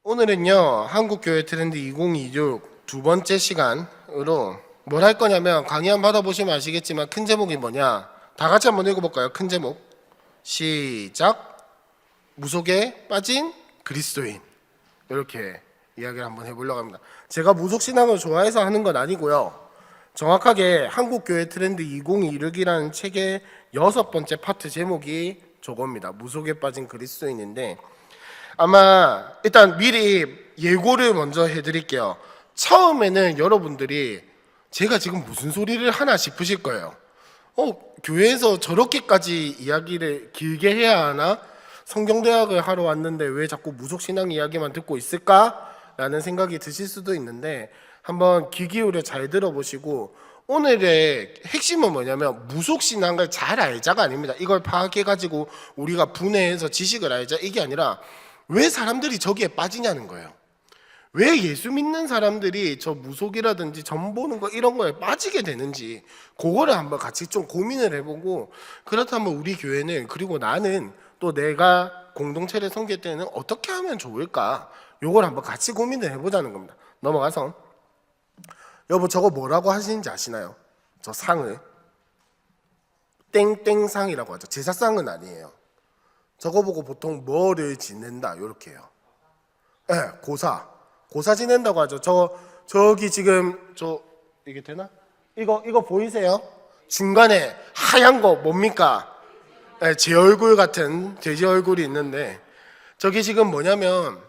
오늘은요, 한국교회 트렌드 2026 두 번째 시간으로 뭘 할 거냐면, 강의 한번 받아보시면 아시겠지만 큰 제목이 뭐냐, 다 같이 한번 읽어볼까요? 큰 제목 시작. 무속에 빠진 그리스도인. 이렇게 이야기를 한번 해보려고 합니다. 제가 무속신앙을 좋아해서 하는 건 아니고요, 정확하게 한국교회 트렌드 2026이라는 책의 6번째 파트 제목이 저겁니다. 무속에 빠진 그리스도인인데, 아마 일단 미리 예고를 먼저 해드릴게요. 처음에는 여러분들이 제가 지금 무슨 소리를 하나 싶으실 거예요. 교회에서 저렇게까지 이야기를 길게 해야 하나? 성경대학을 하러 왔는데 왜 자꾸 무속신앙 이야기만 듣고 있을까? 라는 생각이 드실 수도 있는데, 한번 귀 기울여 잘 들어보시고, 오늘의 핵심은 뭐냐면 무속신앙을 잘 알자가 아닙니다. 이걸 파악해가지고 우리가 분해해서 지식을 알자, 이게 아니라 왜 사람들이 저기에 빠지냐는 거예요. 왜 예수 믿는 사람들이 저 무속이라든지 점 보는 거 이런 거에 빠지게 되는지, 그거를 한번 같이 좀 고민을 해보고, 그렇다면 우리 교회는, 그리고 나는 또 내가 공동체를 섬길 때는 어떻게 하면 좋을까, 요걸 한번 같이 고민을 해보자는 겁니다. 넘어가서, 여보 저거 뭐라고 하시는지 아시나요? 저 상을 땡땡상이라고 하죠. 제사상은 아니에요. 저거 보고 보통 뭐를 지낸다 이렇게 해요. 네, 고사 지낸다고 하죠. 저기 지금 이게 되나? 이거 보이세요? 중간에 하얀 거 뭡니까? 네, 제 얼굴 같은 돼지 얼굴이 있는데, 저기 지금 뭐냐면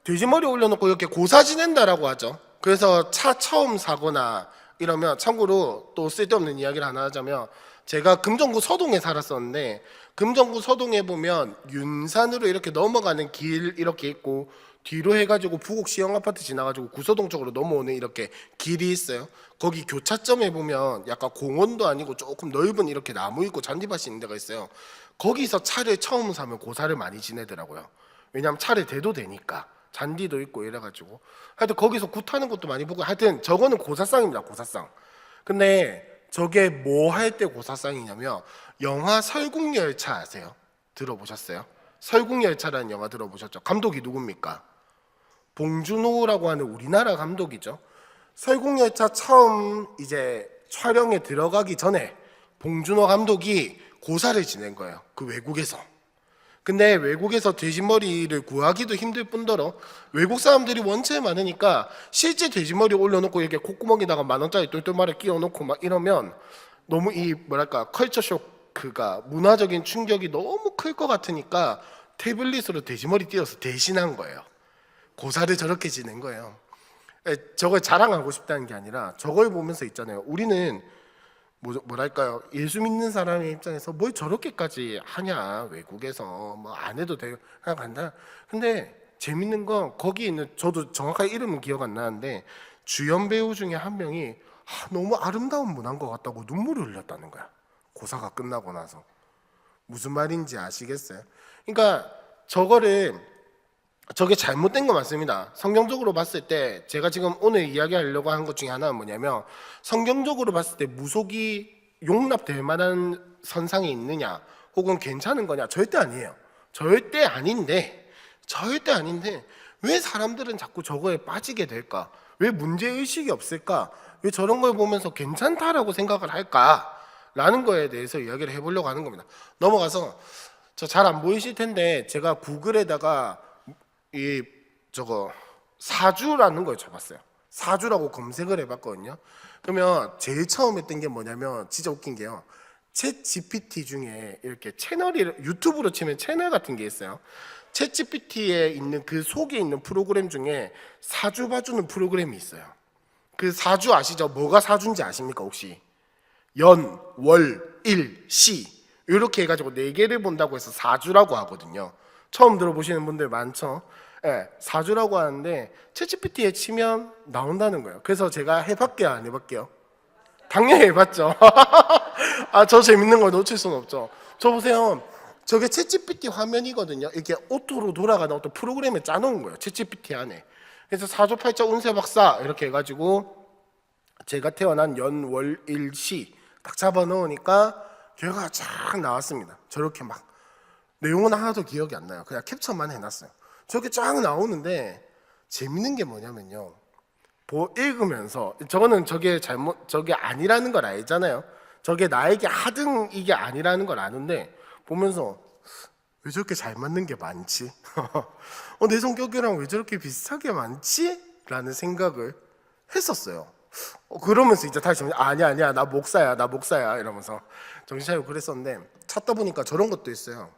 돼지 머리 올려놓고 이렇게 고사 지낸다라고 하죠. 그래서 차 처음 사거나 이러면, 참고로 또 쓸데없는 이야기를 하나 하자면, 제가 금정구 서동에 살았었는데, 금정구 서동에 보면 윤산으로 이렇게 넘어가는 길 이렇게 있고, 뒤로 해가지고 부곡 시형 아파트 지나가지고 구서동 쪽으로 넘어오는 이렇게 길이 있어요. 거기 교차점에 보면 약간 공원도 아니고 조금 넓은 이렇게 나무 있고 잔디밭이 있는 데가 있어요. 거기서 차를 처음 사면 고사를 많이 지내더라고요. 왜냐하면 차를 대도 되니까, 잔디도 있고 이래가지고. 하여튼 거기서 굿하는 것도 많이 보고, 하여튼 저거는 고사상입니다. 고사상. 근데 저게 뭐 할 때 고사상이냐면, 영화 설국열차 아세요? 들어보셨어요? 설국열차라는 영화 들어보셨죠? 감독이 누굽니까? 봉준호라고 하는 우리나라 감독이죠. 설국열차 처음 이제 촬영에 들어가기 전에 봉준호 감독이 고사를 지낸 거예요. 그 외국에서. 근데 외국에서 돼지머리를 구하기도 힘들 뿐더러 외국 사람들이 원체 많으니까 실제 돼지머리 올려놓고 이렇게 콧구멍에다가 10,000원짜리 똘똘말을 끼워놓고 막 이러면, 너무 이 뭐랄까 컬처 쇼크가, 문화적인 충격이 너무 클 것 같으니까 태블릿으로 돼지머리 띄워서 대신한 거예요. 고사를 저렇게 지낸 거예요. 저걸 자랑하고 싶다는 게 아니라, 저걸 보면서 있잖아요, 우리는 뭐랄까요, 예수 믿는 사람의 입장에서 뭘 저렇게까지 하냐, 외국에서 뭐 안 해도 돼요, 그냥 간다. 근데 재밌는 건 거기 있는, 저도 정확하게 이름은 기억 안 나는데 주연 배우 중에 한 명이 너무 아름다운 문화인 것 같다고 눈물을 흘렸다는 거야, 고사가 끝나고 나서. 무슨 말인지 아시겠어요? 그러니까 저게 잘못된 거 맞습니다. 성경적으로 봤을 때, 제가 지금 오늘 이야기하려고 하는 것 중에 하나는 뭐냐면, 성경적으로 봤을 때 무속이 용납될 만한 선상이 있느냐, 혹은 괜찮은 거냐, 절대 아니에요. 절대 아닌데 왜 사람들은 자꾸 저거에 빠지게 될까? 왜 문제의식이 없을까? 왜 저런 걸 보면서 괜찮다라고 생각을 할까? 라는 거에 대해서 이야기를 해보려고 하는 겁니다. 넘어가서, 저 잘 안 보이실 텐데 제가 구글에다가 저거 사주라는 걸 쳐봤어요. 사주라고 검색을 해봤거든요. 그러면 제일 처음에 뜬 게 뭐냐면, 진짜 웃긴 게요, 챗 GPT 중에 이렇게 채널이, 유튜브로 치면 채널 같은 게 있어요. 챗 GPT에 있는 그 속에 있는 프로그램 중에 사주 봐주는 프로그램이 있어요. 그 사주 아시죠? 뭐가 사주인지 아십니까 혹시? 연, 월, 일, 시 이렇게 해가지고 4개를 본다고 해서 사주라고 하거든요. 처음 들어보시는 분들 많죠? 네, 사주라고 하는데 챗GPT에 치면 나온다는 거예요. 그래서 제가 해봤게요, 안 해봤게요? 당연히 해봤죠. 저 재밌는 걸 놓칠 수는 없죠. 저 보세요, 저게 챗GPT 화면이거든요. 이렇게 오토로 돌아가는 어떤 프로그램에 짜놓은 거예요, 챗GPT 안에. 그래서 사주팔자 운세박사 이렇게 해가지고 제가 태어난 연, 월, 일, 시 딱 잡아놓으니까 결과가 쫙 나왔습니다. 저렇게 막 내용은 하나도 기억이 안 나요. 그냥 캡처만 해놨어요. 저렇게 쫙 나오는데 재밌는 게 뭐냐면요. 읽으면서 저거는 저게 아니라는 걸 알잖아요. 저게 나에게 하등 이게 아니라는 걸 아는데 보면서 왜 저렇게 잘 맞는 게 많지? 내 성격이랑 왜 저렇게 비슷하게 많지? 라는 생각을 했었어요. 그러면서 이제 다시 아니야 나 목사야 이러면서 정신 차리고 그랬었는데 찾다 보니까 저런 것도 있어요.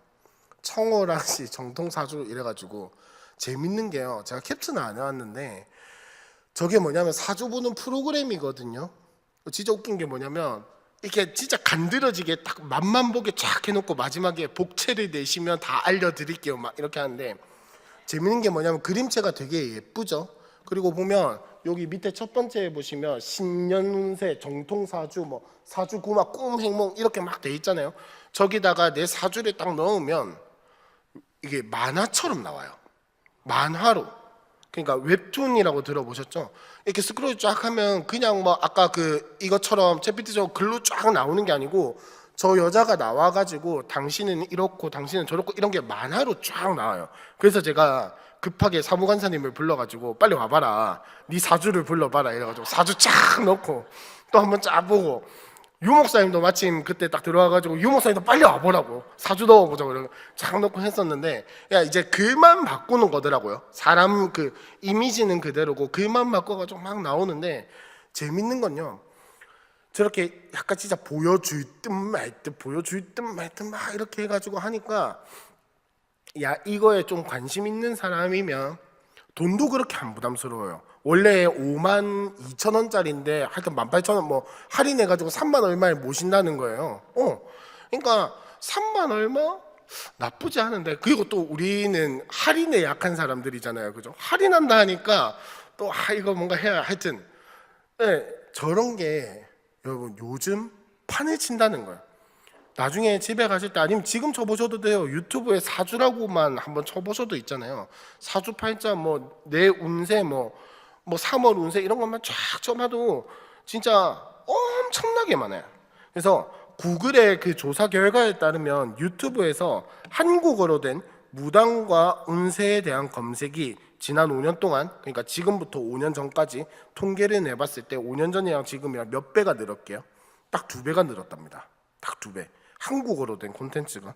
청어랑시 정통사주 이래가지고 재밌는 게요. 제가 캡처는 안 해왔는데 저게 뭐냐면 사주 보는 프로그램이거든요. 진짜 웃긴 게 뭐냐면 이렇게 진짜 간드러지게 딱 맛만 보게 쫙 해놓고 마지막에 복채를 내시면 다 알려드릴게요 막 이렇게 하는데 재밌는 게 뭐냐면 그림체가 되게 예쁘죠. 그리고 보면 여기 밑에 첫 번째 보시면 신년운세 정통사주 뭐 사주 구마 꿈행몽 이렇게 막 돼 있잖아요. 저기다가 내 사주를 딱 넣으면 이게 만화처럼 나와요. 만화로. 그러니까 웹툰이라고 들어보셨죠? 이렇게 스크롤 쫙 하면 그냥 뭐 아까 이것처럼 챗피티처럼 글로 쫙 나오는 게 아니고 저 여자가 나와가지고 당신은 이렇고 당신은 저렇고 이런 게 만화로 쫙 나와요. 그래서 제가 급하게 사무관사님을 불러가지고 빨리 와봐라, 네 사주를 불러봐라 이래가지고 사주 쫙 넣고 또 한번 쫙 보고 유 목사님도 마침 그때 딱 들어와가지고 유 목사님도 빨리 와보라고 사주 넣어보자고 이러고 쫙 넣고 했었는데 야 이제 글만 바꾸는 거더라고요. 사람 이미지는 그대로고 글만 바꿔가지고 막 나오는데 재밌는 건요. 저렇게 약간 진짜 보여줄 듯 말 듯 막 이렇게 해가지고 하니까 야 이거에 좀 관심 있는 사람이면 돈도 그렇게 안 부담스러워요. 원래 52,000원짜리인데 하여튼 18,000원 뭐 할인해가지고 3만 얼마에 모신다는 거예요. 그러니까 3만 얼마? 나쁘지 않은데 그리고 또 우리는 할인에 약한 사람들이잖아요. 그죠? 할인한다 하니까 또 이거 뭔가 해야 하여튼 네, 저런 게 여러분 요즘 판을 친다는 거예요. 나중에 집에 가실 때 아니면 지금 쳐보셔도 돼요. 유튜브에 사주라고만 한번 쳐보셔도 있잖아요. 사주팔자 뭐 내 운세 뭐 3월 운세 이런 것만 쫙 쳐봐도 진짜 엄청나게 많아요. 그래서 구글의 그 조사 결과에 따르면 유튜브에서 한국어로 된 무당과 운세에 대한 검색이 지난 5년 동안, 그러니까 지금부터 5년 전까지 통계를 내봤을 때 5년 전이랑 지금이랑 몇 배가 늘었게요? 딱 2배가 늘었답니다. 딱 2배. 한국어로 된 콘텐츠가.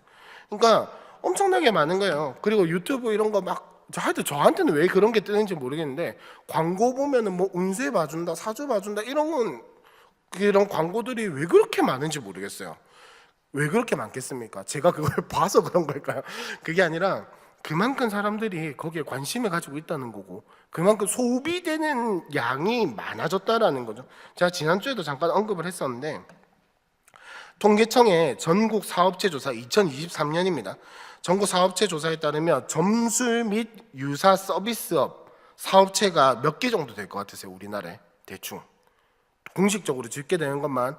그러니까 엄청나게 많은 거예요. 그리고 유튜브 이런 거 막 하여튼 저한테는 왜 그런 게 뜨는지 모르겠는데 광고 보면은 뭐 운세 봐준다, 사주 봐준다 이런 그런 광고들이 왜 그렇게 많은지 모르겠어요. 왜 그렇게 많겠습니까? 제가 그걸 봐서 그런 걸까요? 그게 아니라 그만큼 사람들이 거기에 관심을 가지고 있다는 거고 그만큼 소비되는 양이 많아졌다라는 거죠. 제가 지난주에도 잠깐 언급을 했었는데 통계청의 전국 사업체 조사 2023년입니다. 전국 사업체 조사에 따르면 점술 및 유사 서비스업 사업체가 몇 개 정도 될 것 같으세요? 우리나라에 대충 공식적으로 집계 되는 것만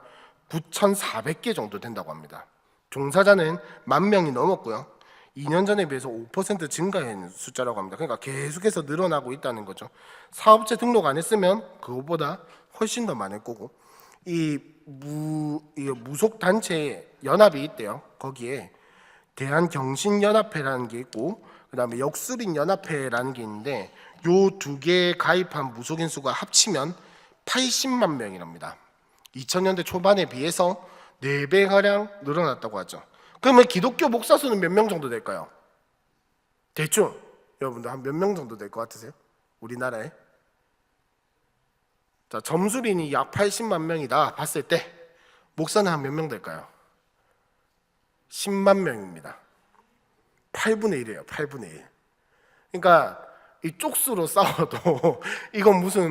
9,400개 정도 된다고 합니다. 종사자는 10,000명이 넘었고요. 2년 전에 비해서 5% 증가한 숫자라고 합니다. 그러니까 계속해서 늘어나고 있다는 거죠. 사업체 등록 안 했으면 그거보다 훨씬 더 많을 거고 이 무속 단체 연합이 있대요. 거기에 대한경신연합회라는 게 있고 그다음에 역술인연합회라는 게 있는데 요 두 개에 가입한 무속인 수가 합치면 80만 명이랍니다. 2000년대 초반에 비해서 4배 가량 늘어났다고 하죠. 그러면 기독교 목사 수는 몇 명 정도 될까요? 대충 여러분들 한 몇 명 정도 될 것 같으세요? 우리나라에? 자, 점술인이 약 80만 명이다 봤을 때 목사는 한 몇 명 될까요? 10만 명입니다. 8분의 1이에요. 8분의 1. 그러니까 이 쪽수로 싸워도 이건 무슨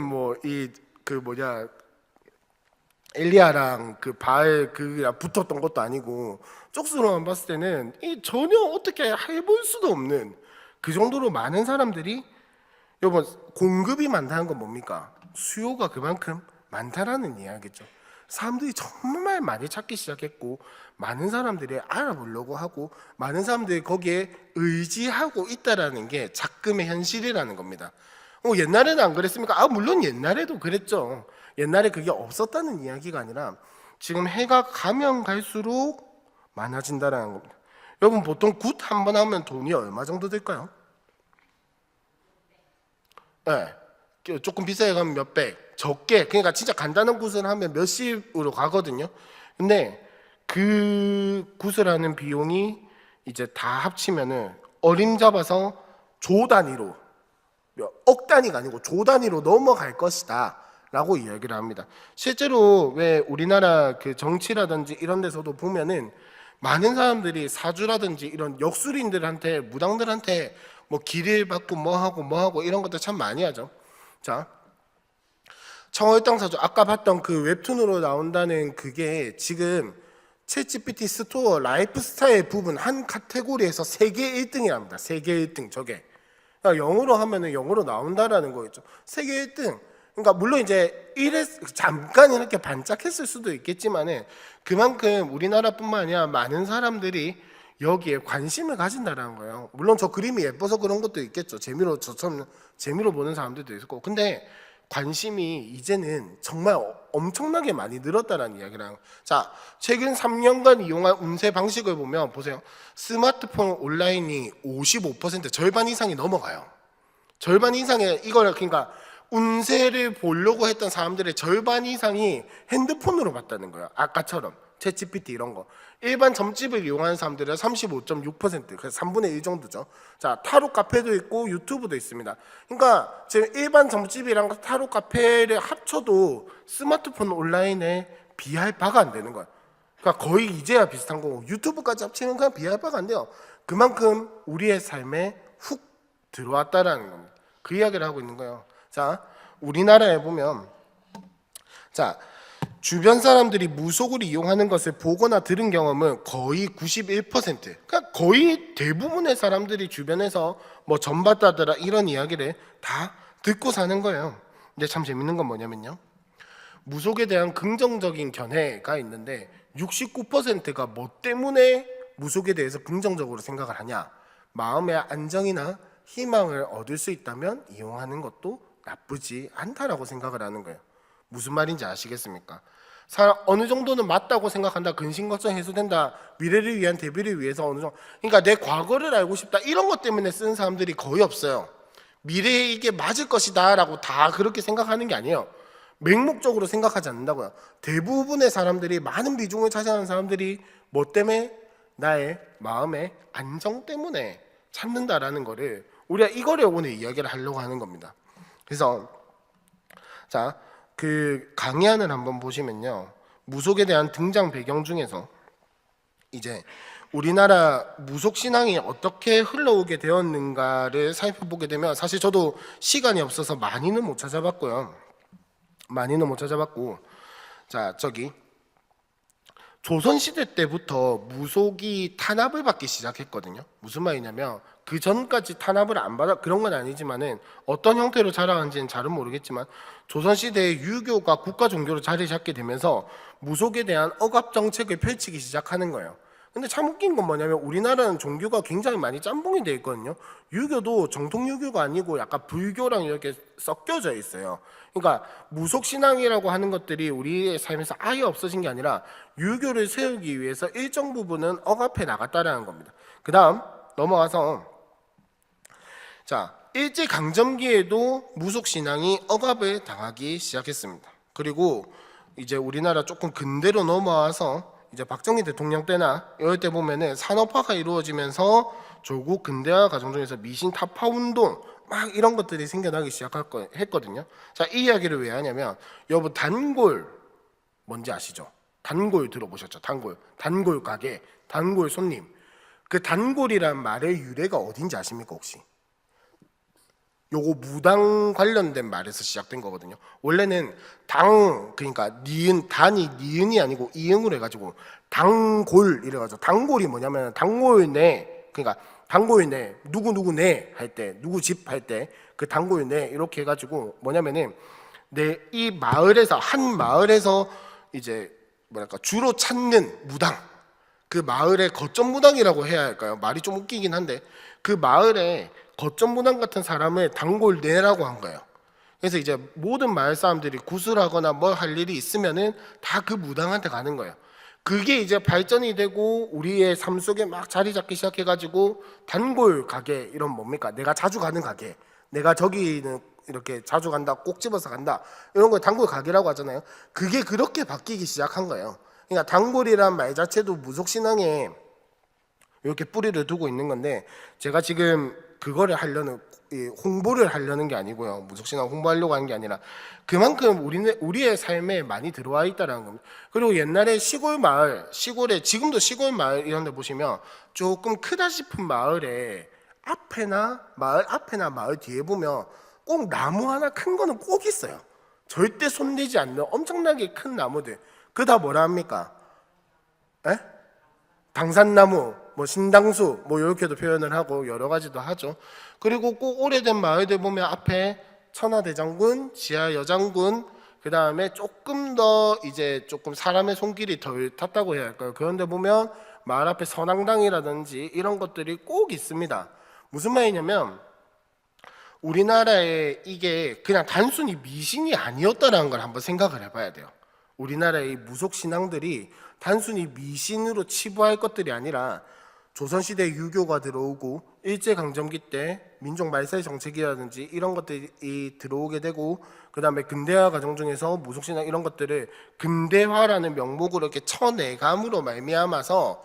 엘리야랑 바알 그랑 붙었던 것도 아니고 쪽수로만 봤을 때는 이 전혀 어떻게 해볼 수도 없는 그 정도로 많은 사람들이 여러분 공급이 많다는 건 뭡니까? 수요가 그만큼 많다라는 이야기죠. 사람들이 정말 많이 찾기 시작했고 많은 사람들이 알아보려고 하고 많은 사람들이 거기에 의지하고 있다라는 게 작금의 현실이라는 겁니다. 옛날에는 안 그랬습니까? 물론 옛날에도 그랬죠. 옛날에 그게 없었다는 이야기가 아니라 지금 해가 가면 갈수록 많아진다라는 겁니다. 여러분 보통 굿 한 번 하면 돈이 얼마 정도 될까요? 조금 비싸게 가면 몇백, 적게 그러니까 진짜 간단한 굿을 하면 몇십으로 가거든요. 근데 그 굿을 하는 비용이 이제 다 합치면은 어림잡아서 조 단위로, 억 단위가 아니고 조 단위로 넘어갈 것이다 라고 이야기를 합니다. 실제로 왜 우리나라 그 정치라든지 이런 데서도 보면은 많은 사람들이 사주라든지 이런 역술인들한테, 무당들한테 뭐 기를 받고 뭐 하고 이런 것들 참 많이 하죠. 자, 청월당 사주 아까 봤던 그 웹툰으로 나온다는 그게 지금 챗GPT 스토어 라이프스타일 부분 한 카테고리에서 세계 1등이랍니다. 세계 1등 저게. 그러니까 영어로 하면은 영어로 나온다라는 거겠죠. 세계 1등. 그러니까 물론 이제 잠깐 이렇게 반짝했을 수도 있겠지만은 그만큼 우리나라뿐만 아니라 많은 사람들이 여기에 관심을 가진다라는 거예요. 물론 저 그림이 예뻐서 그런 것도 있겠죠. 재미로 저처럼 재미로 보는 사람들도 있을 거고. 근데 관심이 이제는 정말 엄청나게 많이 늘었다는 이야기랑, 자, 최근 3년간 이용한 운세 방식을 보면 보세요. 스마트폰 온라인이 55% 절반 이상이 넘어가요. 절반 이상의 이걸 그러니까 운세를 보려고 했던 사람들의 절반 이상이 핸드폰으로 봤다는 거예요. 아까처럼 챗GPT 이런 거. 일반 점집을 이용하는 사람들은 35.6%, 그래서 3분의 1 정도죠. 자, 타로 카페도 있고 유튜브도 있습니다. 그러니까 지금 일반 점집이랑 타로 카페를 합쳐도 스마트폰 온라인에 비할 바가 안 되는 거예요. 그러니까 거의 이제야 비슷한 거고 유튜브까지 합치면 그냥 비할 바가 안 돼요. 그만큼 우리의 삶에 훅 들어왔다라는 겁니다. 그 이야기를 하고 있는 거예요. 자, 우리나라에 보면, 자, 주변 사람들이 무속을 이용하는 것을 보거나 들은 경험은 거의 91%. 그러니까 거의 대부분의 사람들이 주변에서 뭐 전받다더라 이런 이야기를 다 듣고 사는 거예요. 근데 참 재밌는 건 뭐냐면요. 무속에 대한 긍정적인 견해가 있는데 69%가 뭐 때문에 무속에 대해서 긍정적으로 생각을 하냐. 마음의 안정이나 희망을 얻을 수 있다면 이용하는 것도 나쁘지 않다라고 생각을 하는 거예요. 무슨 말인지 아시겠습니까? 어느 정도는 맞다고 생각한다. 근심 걱정 해소된다. 미래를 위한 대비를 위해서 어느 정도. 그러니까 내 과거를 알고 싶다. 이런 것 때문에 쓰는 사람들이 거의 없어요. 미래에 이게 맞을 것이다라고 다 그렇게 생각하는 게 아니에요. 맹목적으로 생각하지 않는다고요. 대부분의 사람들이, 많은 비중을 차지하는 사람들이 뭐 때문에? 나의 마음의 안정 때문에 찾는다라는 거를, 우리가 이거를 오늘 이야기를 하려고 하는 겁니다. 그래서 자, 그 강의안을 한번 보시면요. 무속에 대한 등장 배경 중에서 이제 우리나라 무속 신앙이 어떻게 흘러오게 되었는가를 살펴보게 되면, 사실 저도 시간이 없어서 많이는 못 찾아봤고요. 자, 저기 조선시대 때부터 무속이 탄압을 받기 시작했거든요. 무슨 말이냐면 그 전까지 탄압을 안 받아, 그런 건 아니지만은 어떤 형태로 자라는지는 잘은 모르겠지만 조선시대에 유교가 국가 종교로 자리 잡게 되면서 무속에 대한 억압 정책을 펼치기 시작하는 거예요. 근데 참 웃긴 건 뭐냐면 우리나라는 종교가 굉장히 많이 짬뽕이 돼 있거든요. 유교도 정통 유교가 아니고 약간 불교랑 이렇게 섞여져 있어요. 그러니까 무속 신앙이라고 하는 것들이 우리의 삶에서 아예 없어진 게 아니라 유교를 세우기 위해서 일정 부분은 억압해 나갔다라는 겁니다. 그 다음 넘어가서, 자, 일제강점기에도 무속 신앙이 억압을 당하기 시작했습니다. 그리고 이제 우리나라 조금 근대로 넘어와서 이제 박정희 대통령 때나 이럴 때 보면은 산업화가 이루어지면서 조국 근대화 과정 중에서 미신 타파 운동 막 이런 것들이 생겨나기 시작했거든요. 자, 이 이야기를 왜 하냐면, 여러분 단골 뭔지 아시죠? 단골 들어보셨죠? 단골 가게, 단골 손님. 그 단골이란 말의 유래가 어딘지 아십니까 혹시? 요거 무당 관련된 말에서 시작된 거거든요. 원래는 그러니까 단이 니은이 아니고 이응으로 해가지고 단골 이래가지고, 단골이 뭐냐면 단골네, 그러니까 단골네 누구네 할 때, 누구 집 할 때 그 단골네 이렇게 해가지고 뭐냐면은 이 마을에서, 한 마을에서 이제 뭐랄까 주로 찾는 무당, 그 마을의 거점 무당이라고 해야 할까요? 말이 좀 웃기긴 한데 그 마을에 거점 무당 같은 사람을 단골내라고 한 거예요. 그래서 이제 모든 마을 사람들이 구슬하거나 뭐 할 일이 있으면은 다 그 무당한테 가는 거예요. 그게 이제 발전이 되고 우리의 삶 속에 막 자리 잡기 시작해가지고 단골 가게, 이런 뭡니까? 내가 자주 가는 가게, 내가 저기는 이렇게 자주 간다, 꼭 집어서 간다, 이런 걸 단골 가게라고 하잖아요. 그게 그렇게 바뀌기 시작한 거예요. 그러니까 단골이란 말 자체도 무속신앙에 이렇게 뿌리를 두고 있는 건데, 제가 지금 그거를 하려는, 홍보를 하려는 게 아니고요, 무속신앙 홍보하려고 하는 게 아니라 그만큼 우리의 삶에 많이 들어와 있다는 겁니다. 그리고 옛날에 시골 마을, 시골에, 지금도 시골 마을 이런 데 보시면 조금 크다 싶은 마을에 마을 앞에나 마을 뒤에 보면 꼭 나무 하나 큰 거는 꼭 있어요. 절대 손대지 않는 엄청나게 큰 나무들. 그 다 뭐라 합니까? 에? 당산나무, 뭐 신당수, 뭐 이렇게도 표현을 하고 여러 가지도 하죠. 그리고 꼭 오래된 마을들 보면 앞에 천하대장군, 지하여장군, 그 다음에 조금 더 이제 조금 사람의 손길이 덜 탔다고 해야 할까요? 그런데 보면 마을 앞에 선앙당이라든지 이런 것들이 꼭 있습니다. 무슨 말이냐면 우리나라에 이게 그냥 단순히 미신이 아니었다는 걸 한번 생각을 해봐야 돼요. 우리나라의 무속 신앙들이 단순히 미신으로 치부할 것들이 아니라 조선시대 유교가 들어오고 일제강점기 때 민족 말살 정책이라든지 이런 것들이 들어오게 되고, 그 다음에 근대화 과정 중에서 무속신앙 이런 것들을 근대화라는 명목으로 이렇게 쳐내감으로 말미암아서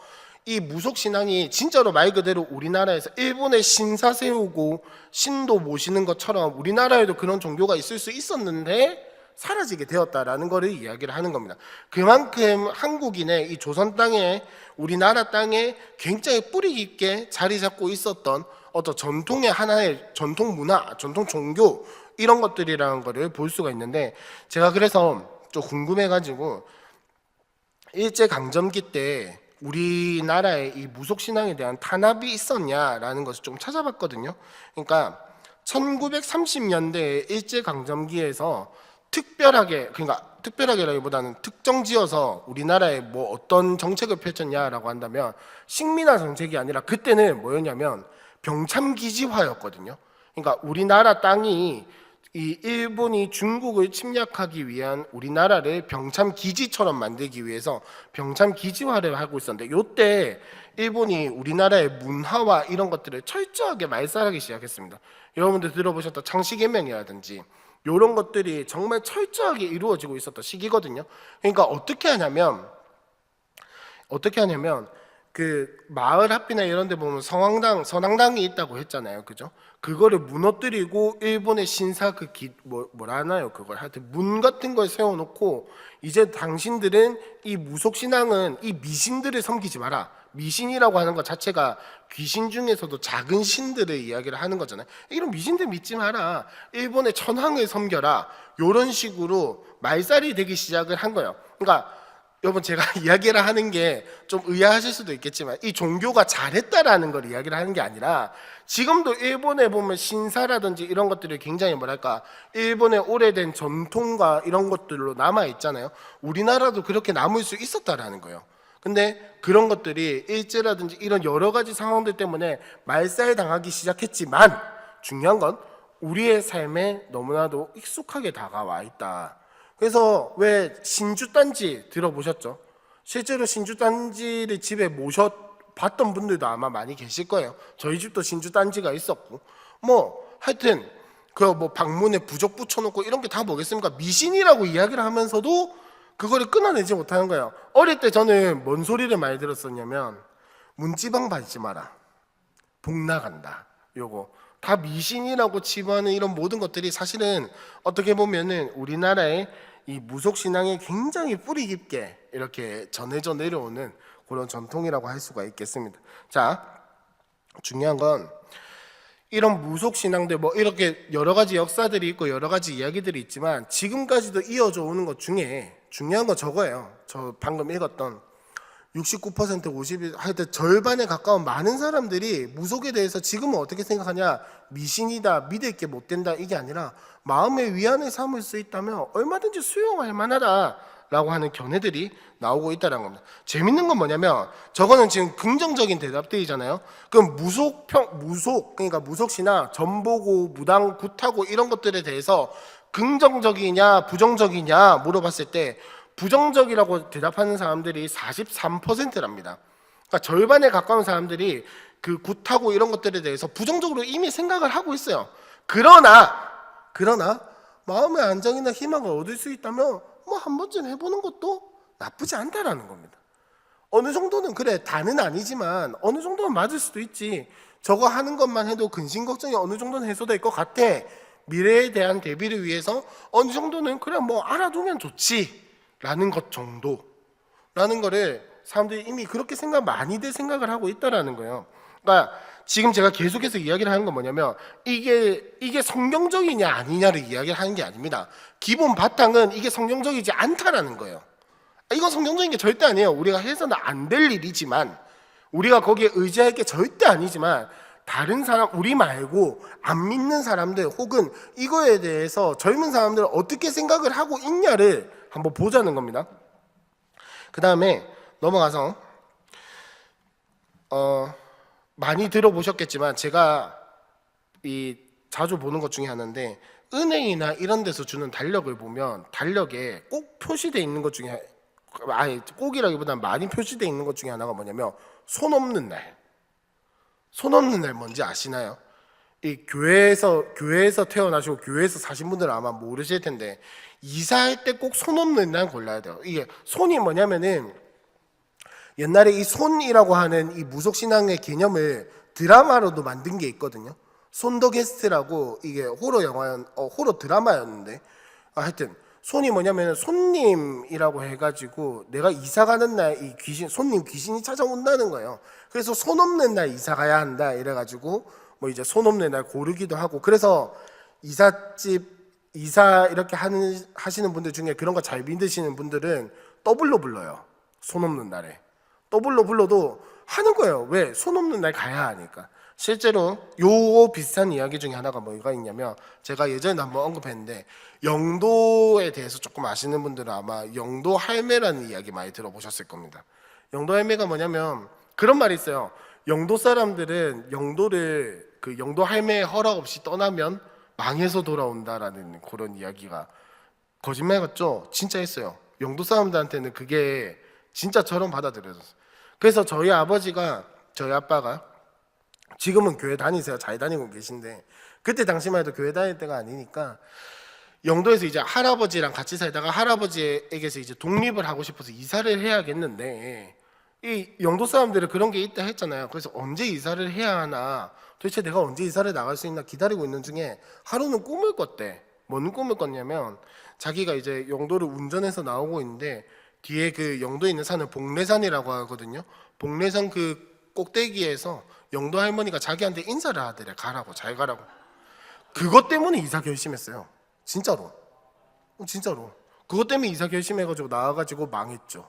이 무속신앙이 진짜로 말 그대로 우리나라에서 일본의 신사 세우고 신도 모시는 것처럼 우리나라에도 그런 종교가 있을 수 있었는데 사라지게 되었다라는 것을 이야기를 하는 겁니다. 그만큼 한국인의 이 조선 땅에, 우리나라 땅에 굉장히 뿌리 깊게 자리 잡고 있었던 어떤 전통의 하나의 전통 문화, 전통 종교 이런 것들이라는 것을 볼 수가 있는데, 제가 그래서 좀 궁금해가지고 일제강점기 때 우리나라에 이 무속신앙에 대한 탄압이 있었냐라는 것을 좀 찾아봤거든요. 그러니까 1930년대 일제강점기에서 특별하게라기보다는 특정지어서 우리나라에 뭐 어떤 정책을 펼쳤냐라고 한다면 식민화 정책이 아니라 그때는 뭐였냐면 병참기지화였거든요. 그러니까 우리나라 땅이 이 일본이 중국을 침략하기 위한 우리나라를 병참기지처럼 만들기 위해서 병참기지화를 하고 있었는데, 요때 일본이 우리나라의 문화와 이런 것들을 철저하게 말살하기 시작했습니다. 여러분들 들어보셨던 창씨개명이라든지 이런 것들이 정말 철저하게 이루어지고 있었던 시기거든요. 그러니까 어떻게 하냐면 그 마을 앞이나 이런 데 보면 선앙당이 있다고 했잖아요. 그죠? 그거를 무너뜨리고 일본의 신사 뭐라 하나요? 그걸 하여튼 문 같은 걸 세워놓고 이제 당신들은 이 무속신앙은 이 미신들을 섬기지 마라. 미신이라고 하는 것 자체가 귀신 중에서도 작은 신들을 이야기를 하는 거잖아요. 이런 미신들 믿지 마라. 일본의 천황을 섬겨라. 이런 식으로 말살이 되기 시작을 한 거예요. 그러니까 여러분, 제가 이야기를 하는 게 좀 의아하실 수도 있겠지만 이 종교가 잘했다라는 걸 이야기를 하는 게 아니라, 지금도 일본에 보면 신사라든지 이런 것들이 굉장히 뭐랄까 일본의 오래된 전통과 이런 것들로 남아 있잖아요. 우리나라도 그렇게 남을 수 있었다라는 거예요. 근데 그런 것들이 일제라든지 이런 여러 가지 상황들 때문에 말살당하기 시작했지만 중요한 건 우리의 삶에 너무나도 익숙하게 다가와 있다. 그래서 왜 신주단지 들어보셨죠? 실제로 신주단지를 집에 모셔봤던 분들도 아마 많이 계실 거예요. 저희 집도 신주단지가 있었고, 뭐 하여튼 그 뭐 방문에 부적 붙여놓고 이런 게 다 뭐겠습니까? 미신이라고 이야기를 하면서도 그거를 끊어내지 못하는 거예요. 어릴 때 저는 뭔 소리를 많이 들었었냐면 문지방 밟지 마라, 복 나간다, 요거 다 미신이라고 치부하는 이런 모든 것들이 사실은 어떻게 보면은 우리나라의 이 무속신앙에 굉장히 뿌리 깊게 이렇게 전해져 내려오는 그런 전통이라고 할 수가 있겠습니다. 자, 중요한 건 이런 무속신앙들 뭐 이렇게 여러 가지 역사들이 있고 여러 가지 이야기들이 있지만 지금까지도 이어져 오는 것 중에 중요한 건 저거예요. 저 방금 읽었던 69% 50% 하여튼 절반에 가까운 많은 사람들이 무속에 대해서 지금은 어떻게 생각하냐, 미신이다, 믿을 게 못 된다, 이게 아니라 마음의 위안을 삼을 수 있다면 얼마든지 수용할 만하다 라고 하는 견해들이 나오고 있다는 겁니다. 재밌는 건 뭐냐면 저거는 지금 긍정적인 대답들이잖아요. 그럼 무속 그러니까 무속시나 전보고 무당 굿하고 이런 것들에 대해서 긍정적이냐 부정적이냐 물어봤을 때 부정적이라고 대답하는 사람들이 43%랍니다. 그러니까 절반에 가까운 사람들이 그 굿하고 이런 것들에 대해서 부정적으로 이미 생각을 하고 있어요. 그러나 그러나 마음의 안정이나 희망을 얻을 수 있다면 뭐 한 번쯤 해보는 것도 나쁘지 않다라는 겁니다. 어느 정도는 그래 다는 아니지만 어느 정도는 맞을 수도 있지. 저거 하는 것만 해도 근심 걱정이 어느 정도는 해소될 것 같아. 미래에 대한 대비를 위해서 어느 정도는 그래 뭐 알아두면 좋지 라는 것 정도라는 거를 사람들이 이미 그렇게 많이들 생각을 하고 있다라는 거예요. 그러니까 지금 제가 계속해서 이야기를 하는 건 뭐냐면 이게 성경적이냐 아니냐를 이야기를 하는 게 아닙니다. 기본 바탕은 이게 성경적이지 않다라는 거예요. 이건 성경적인 게 절대 아니에요. 우리가 해서는 안 될 일이지만, 우리가 거기에 의지할 게 절대 아니지만, 다른 사람, 우리 말고 안 믿는 사람들 혹은 이거에 대해서 젊은 사람들 어떻게 생각을 하고 있냐를 한번 보자는 겁니다. 그 다음에 넘어가서 많이 들어보셨겠지만 제가 자주 보는 것 중에 하나인데, 은행이나 이런 데서 주는 달력을 보면 달력에 꼭 표시되어 있는 것 중에, 아니 꼭이라기보다는 많이 표시되어 있는 것 중에 하나가 뭐냐면 손 없는 날. 손 없는 날 뭔지 아시나요? 이 교회에서 태어나시고 교회에서 사신 분들은 아마 모르실 텐데, 이사할 때 꼭 손 없는 날 골라야 돼요. 이게 손이 뭐냐면은 옛날에 이 손이라고 하는 이 무속신앙의 개념을 드라마로도 만든 게 있거든요. 손더 게스트라고, 이게 호러 드라마였는데, 하여튼 손이 뭐냐면 손님이라고 해가지고 내가 이사 가는 날 이 손님 귀신이 찾아온다는 거예요. 그래서 손 없는 날 이사 가야 한다 이래가지고 뭐 이제 손 없는 날 고르기도 하고, 그래서 이사 이렇게 하시는 분들 중에 그런 거 잘 믿으시는 분들은 더블로 불러요. 손 없는 날에 더블로 불러도 하는 거예요. 왜? 손 없는 날 가야 하니까. 실제로 요 비슷한 이야기 중에 하나가 뭐가 있냐면, 제가 예전에 한번 언급했는데, 영도에 대해서 조금 아시는 분들은 아마 영도 할매라는 이야기 많이 들어보셨을 겁니다. 영도 할매가 뭐냐면 그런 말이 있어요. 영도 사람들은 영도 할매의 허락 없이 떠나면 망해서 돌아온다라는 그런 이야기가, 거짓말 같죠? 진짜 했어요. 영도 사람들한테는 그게 진짜처럼 받아들여졌어요. 그래서 저희 아빠가 지금은 교회 다니세요. 잘 다니고 계신데, 그때 당시만 해도 교회 다닐 때가 아니니까 영도에서 이제 할아버지랑 같이 살다가 할아버지에게서 이제 독립을 하고 싶어서 이사를 해야겠는데, 이 영도 사람들은 그런 게 있다 했잖아요. 그래서 언제 이사를 해야 하나, 도대체 내가 언제 이사를 나갈 수 있나 기다리고 있는 중에 하루는 꿈을 꿨대. 뭔 꿈을 꿨냐면, 자기가 이제 영도를 운전해서 나오고 있는데 뒤에 그 영도에 있는 산을 복례산이라고 하거든요. 복례산 그 꼭대기에서 영도 할머니가 자기한테 인사를 하더래. 가라고, 잘 가라고. 그것 때문에 이사 결심했어요. 진짜로. 그것 때문에 이사 결심해가지고 나와가지고 망했죠.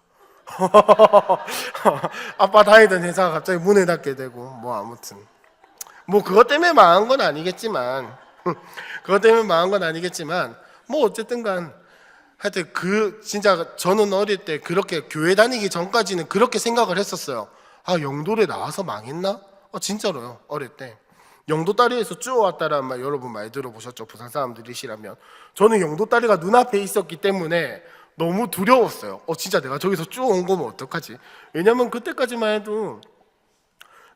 아빠 다니던 회사가 갑자기 문을 닫게 되고, 뭐 아무튼 뭐 그것 때문에 망한 건 아니겠지만 뭐 어쨌든간 하여튼 진짜 저는 어릴 때 그렇게 교회 다니기 전까지는 그렇게 생각을 했었어요. 아, 영도를 나와서 망했나? 진짜로요. 어릴 때 영도 다리에서 쭉 왔다라는 말 여러분 많이 들어보셨죠? 부산 사람들이시라면. 저는 영도 다리가 눈앞에 있었기 때문에 너무 두려웠어요. 진짜 내가 저기서 쭉 온 거면 어떡하지? 왜냐면 그때까지만 해도,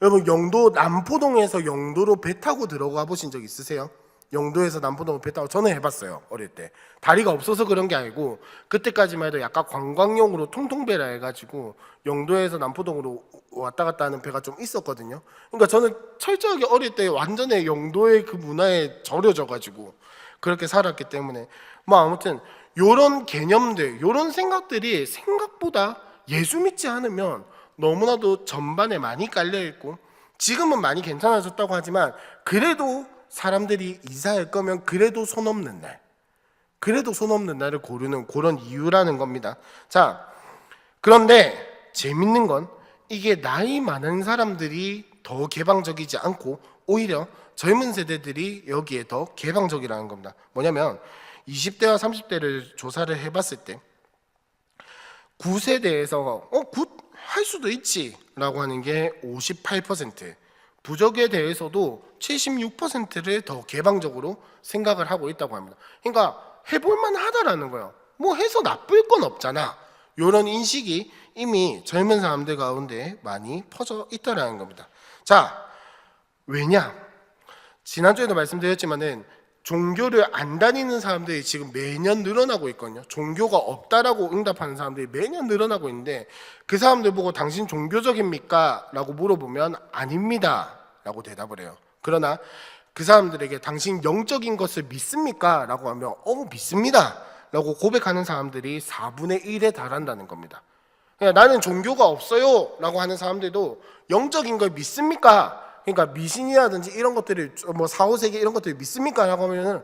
여러분 영도 남포동에서 영도로 배 타고 들어가 보신 적 있으세요? 영도에서 남포동으로 배 타고, 저는 해봤어요. 어릴 때. 다리가 없어서 그런 게 아니고 그때까지만 해도 약간 관광용으로 통통배라 해가지고 영도에서 남포동으로 왔다 갔다 하는 배가 좀 있었거든요. 그러니까 저는 철저하게 어릴 때 완전히 영도의 그 문화에 절여져가지고 그렇게 살았기 때문에, 뭐 아무튼 요런 개념들, 요런 생각들이 생각보다 예수 믿지 않으면 너무나도 전반에 많이 깔려있고, 지금은 많이 괜찮아졌다고 하지만 그래도 사람들이 이사할 거면 그래도 손 없는 날을 고르는 그런 이유라는 겁니다. 자, 그런데 재밌는 건 이게 나이 많은 사람들이 더 개방적이지 않고 오히려 젊은 세대들이 여기에 더 개방적이라는 겁니다. 뭐냐면 20대와 30대를 조사를 해봤을 때 9세대에서 할 수도 있지 라고 하는 게 58%, 부적에 대해서도 76%를 더 개방적으로 생각을 하고 있다고 합니다. 그러니까 해볼만 하다라는 거예요. 뭐 해서 나쁠 건 없잖아, 이런 인식이 이미 젊은 사람들 가운데 많이 퍼져 있다라는 겁니다. 자, 왜냐? 지난주에도 말씀드렸지만은 종교를 안 다니는 사람들이 지금 매년 늘어나고 있거든요. 종교가 없다라고 응답하는 사람들이 매년 늘어나고 있는데 그 사람들 보고 당신 종교적입니까? 라고 물어보면 아닙니다 라고 대답을 해요. 그러나 그 사람들에게 당신 영적인 것을 믿습니까? 라고 하면 믿습니다 라고 고백하는 사람들이 4분의 1에 달한다는 겁니다. 그러니까 나는 종교가 없어요 라고 하는 사람들도 영적인 걸 믿습니까? 그러니까 미신이라든지 이런 것들을 뭐 사후세계 이런 것들을 믿습니까? 라고 하면은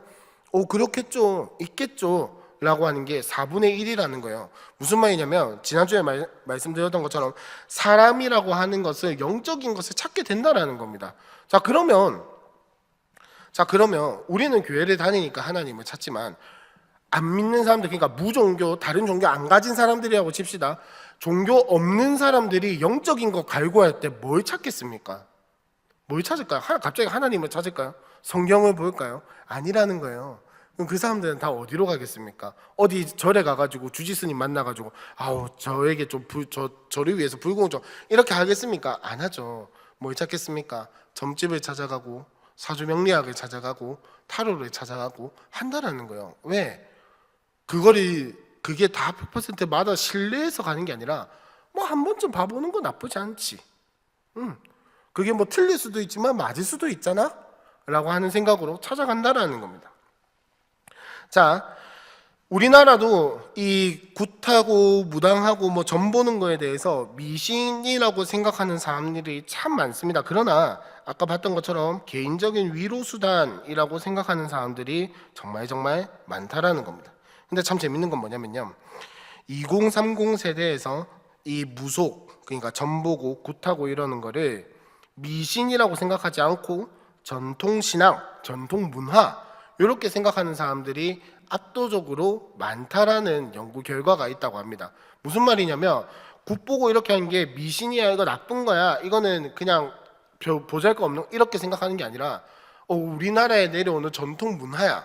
그렇겠죠, 있겠죠 라고 하는 게 4분의 1이라는 거예요. 무슨 말이냐면 지난주에 말씀드렸던 것처럼 사람이라고 하는 것을 영적인 것을 찾게 된다라는 겁니다. 자 그러면 우리는 교회를 다니니까 하나님을 찾지만 안 믿는 사람들, 그러니까 무종교, 다른 종교 안 가진 사람들이라고 칩시다. 종교 없는 사람들이 영적인 거 갈구할 때 뭘 찾겠습니까? 뭘 찾을까요? 갑자기 하나님을 찾을까요? 성경을 볼까요? 아니라는 거예요. 그럼 그 사람들은 다 어디로 가겠습니까? 어디 절에 가가지고 주지스님 만나가지고 저에게 좀 저를 위해서 불공을 좀 이렇게 하겠습니까? 안 하죠. 뭘 찾겠습니까? 점집을 찾아가고 사주명리학을 찾아가고 타로를 찾아가고 한다라는 거예요. 왜? 그게 다 100%마다 신뢰해서 가는 게 아니라 뭐 한 번쯤 봐보는 거 나쁘지 않지. 그게 뭐 틀릴 수도 있지만 맞을 수도 있잖아 라고 하는 생각으로 찾아간다라는 겁니다. 자, 우리나라도 이 굿하고 무당하고 뭐 점 보는 거에 대해서 미신이라고 생각하는 사람들이 참 많습니다. 그러나 아까 봤던 것처럼 개인적인 위로 수단이라고 생각하는 사람들이 정말 많다라는 겁니다. 근데 참 재밌는 건 뭐냐면요, 2030 세대에서 이 무속, 그러니까 점 보고 굿하고 이러는 거를 미신이라고 생각하지 않고 전통신앙, 전통문화 이렇게 생각하는 사람들이 압도적으로 많다라는 연구 결과가 있다고 합니다. 무슨 말이냐면 굿 보고 이렇게 하는 게 미신이야, 이거 나쁜 거야, 이거는 그냥 보잘것없는 이렇게 생각하는 게 아니라 우리나라에 내려오는 전통 문화야,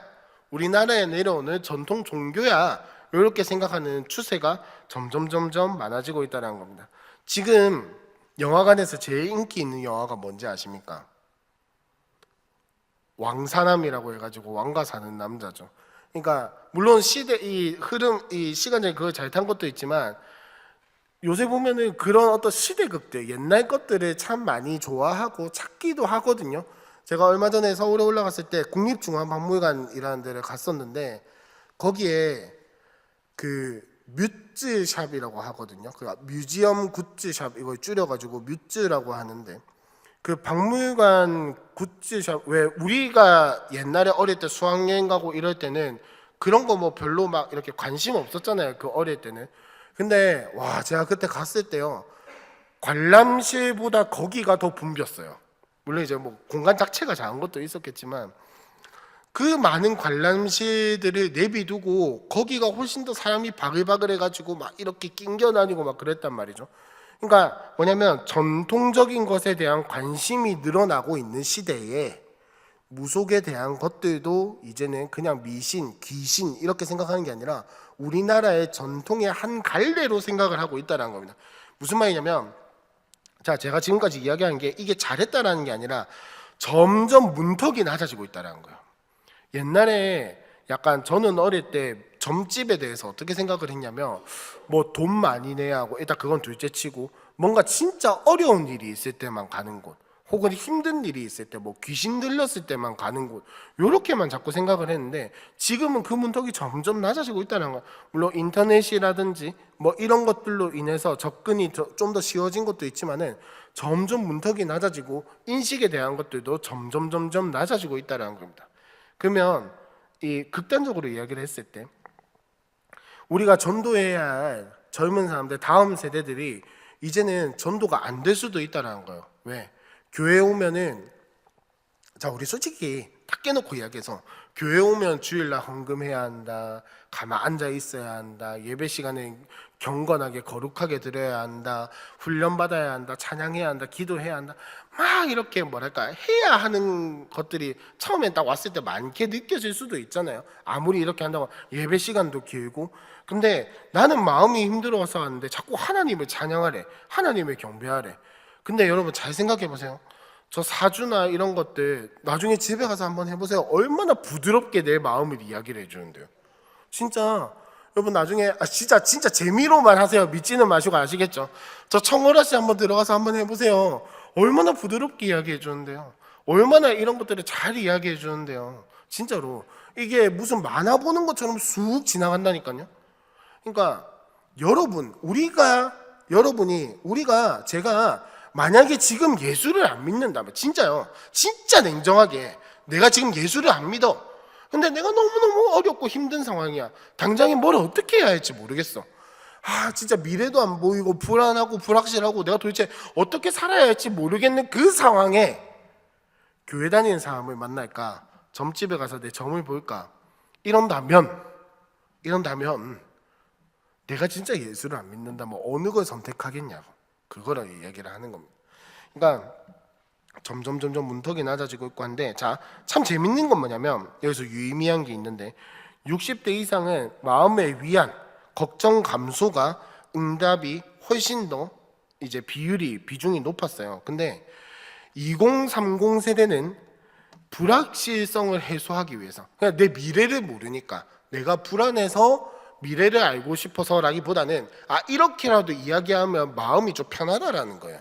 우리나라에 내려오는 전통 종교야, 이렇게 생각하는 추세가 점점 많아지고 있다는 겁니다. 지금 영화관에서 제일 인기 있는 영화가 뭔지 아십니까? 왕사남이라고 해가지고 왕가 사는 남자죠. 그러니까 물론 이 시간적인 그걸 잘 탄 것도 있지만 요새 보면은 그런 어떤 시대극들, 옛날 것들을 참 많이 좋아하고 찾기도 하거든요. 제가 얼마 전에 서울에 올라갔을 때 국립중앙박물관이라는 데를 갔었는데 거기에 그 뮤즈샵이라고 하거든요. 그 뮤지엄 굿즈샵, 이걸 줄여가지고 뮤즈라고 하는데 그 박물관 굿즈샵, 왜 우리가 옛날에 어릴 때 수학여행 가고 이럴 때는 그런 거 뭐 별로 막 이렇게 관심 없었잖아요, 그 어릴 때는. 근데 제가 그때 갔을 때요, 관람실보다 거기가 더 붐볐어요. 물론 이제 뭐 공간 자체가 작은 것도 있었겠지만 그 많은 관람실들을 내비두고 거기가 훨씬 더 사람이 바글바글 해가지고 막 이렇게 낑겨 다니고 막 그랬단 말이죠. 그러니까 뭐냐면 전통적인 것에 대한 관심이 늘어나고 있는 시대에 무속에 대한 것들도 이제는 그냥 미신, 귀신 이렇게 생각하는 게 아니라 우리나라의 전통의 한 갈래로 생각을 하고 있다는 겁니다. 무슨 말이냐면 제가 지금까지 이야기한 게 이게 잘했다라는 게 아니라 점점 문턱이 낮아지고 있다는 거예요. 옛날에 약간 저는 어릴 때 점집에 대해서 어떻게 생각을 했냐면 뭐 돈 많이 내야 하고 일단 그건 둘째 치고 뭔가 진짜 어려운 일이 있을 때만 가는 곳, 혹은 힘든 일이 있을 때 뭐 귀신 들렸을 때만 가는 곳, 요렇게만 자꾸 생각을 했는데 지금은 그 문턱이 점점 낮아지고 있다는 거예요. 물론 인터넷이라든지 뭐 이런 것들로 인해서 접근이 좀 더 쉬워진 것도 있지만은 점점 문턱이 낮아지고 인식에 대한 것들도 점점 낮아지고 있다는 겁니다. 그러면 이 극단적으로 이야기를 했을 때 우리가 전도해야 할 젊은 사람들, 다음 세대들이 이제는 전도가 안 될 수도 있다는 거예요. 왜? 교회 오면은 우리 솔직히 딱 깨놓고 이야기해서 교회 오면 주일날 헌금해야 한다, 가만 앉아 있어야 한다, 예배 시간에 경건하게 거룩하게 드려야 한다, 훈련 받아야 한다, 찬양해야 한다, 기도해야 한다, 막 이렇게 해야 하는 것들이 처음엔 딱 왔을 때 많게 느껴질 수도 있잖아요. 아무리 이렇게 한다고 예배 시간도 길고. 근데 나는 마음이 힘들어서 하는데 자꾸 하나님을 찬양하래, 하나님을 경배하래. 근데 여러분 잘 생각해 보세요. 저 사주나 이런 것들 나중에 집에 가서 한번 해보세요. 얼마나 부드럽게 내 마음을 이야기를 해주는데요. 진짜 여러분 나중에 진짜 재미로만 하세요. 믿지는 마시고. 아시겠죠? 저 청어라씨 한번 들어가서 한번 해보세요. 얼마나 부드럽게 이야기해 주는데요. 얼마나 이런 것들을 잘 이야기해 주는데요. 진짜로 이게 무슨 만화 보는 것처럼 쑥 지나간다니까요. 그러니까 제가 만약에 지금 예수를 안 믿는다면, 진짜요, 진짜 냉정하게 내가 지금 예수를 안 믿어. 근데 내가 너무너무 어렵고 힘든 상황이야. 당장에 뭘 어떻게 해야 할지 모르겠어. 진짜 미래도 안 보이고 불안하고 불확실하고 내가 도대체 어떻게 살아야 할지 모르겠는 그 상황에 교회 다니는 사람을 만날까? 점집에 가서 내 점을 볼까? 이런다면 내가 진짜 예수를 안 믿는다면 어느 걸 선택하겠냐고, 그거를 이야기를 하는 겁니다. 그러니까 점점 문턱이 낮아지고 있고 한데, 참 재밌는 건 뭐냐면 여기서 유의미한 게 있는데, 60대 이상은 마음의 위안, 걱정 감소가 응답이 훨씬 더 이제 비중이 높았어요. 근데 2030 세대는 불확실성을 해소하기 위해서, 그냥 내 미래를 모르니까 내가 불안해서 미래를 알고 싶어서라기보다는 이렇게라도 이야기하면 마음이 좀 편하다라는 거예요.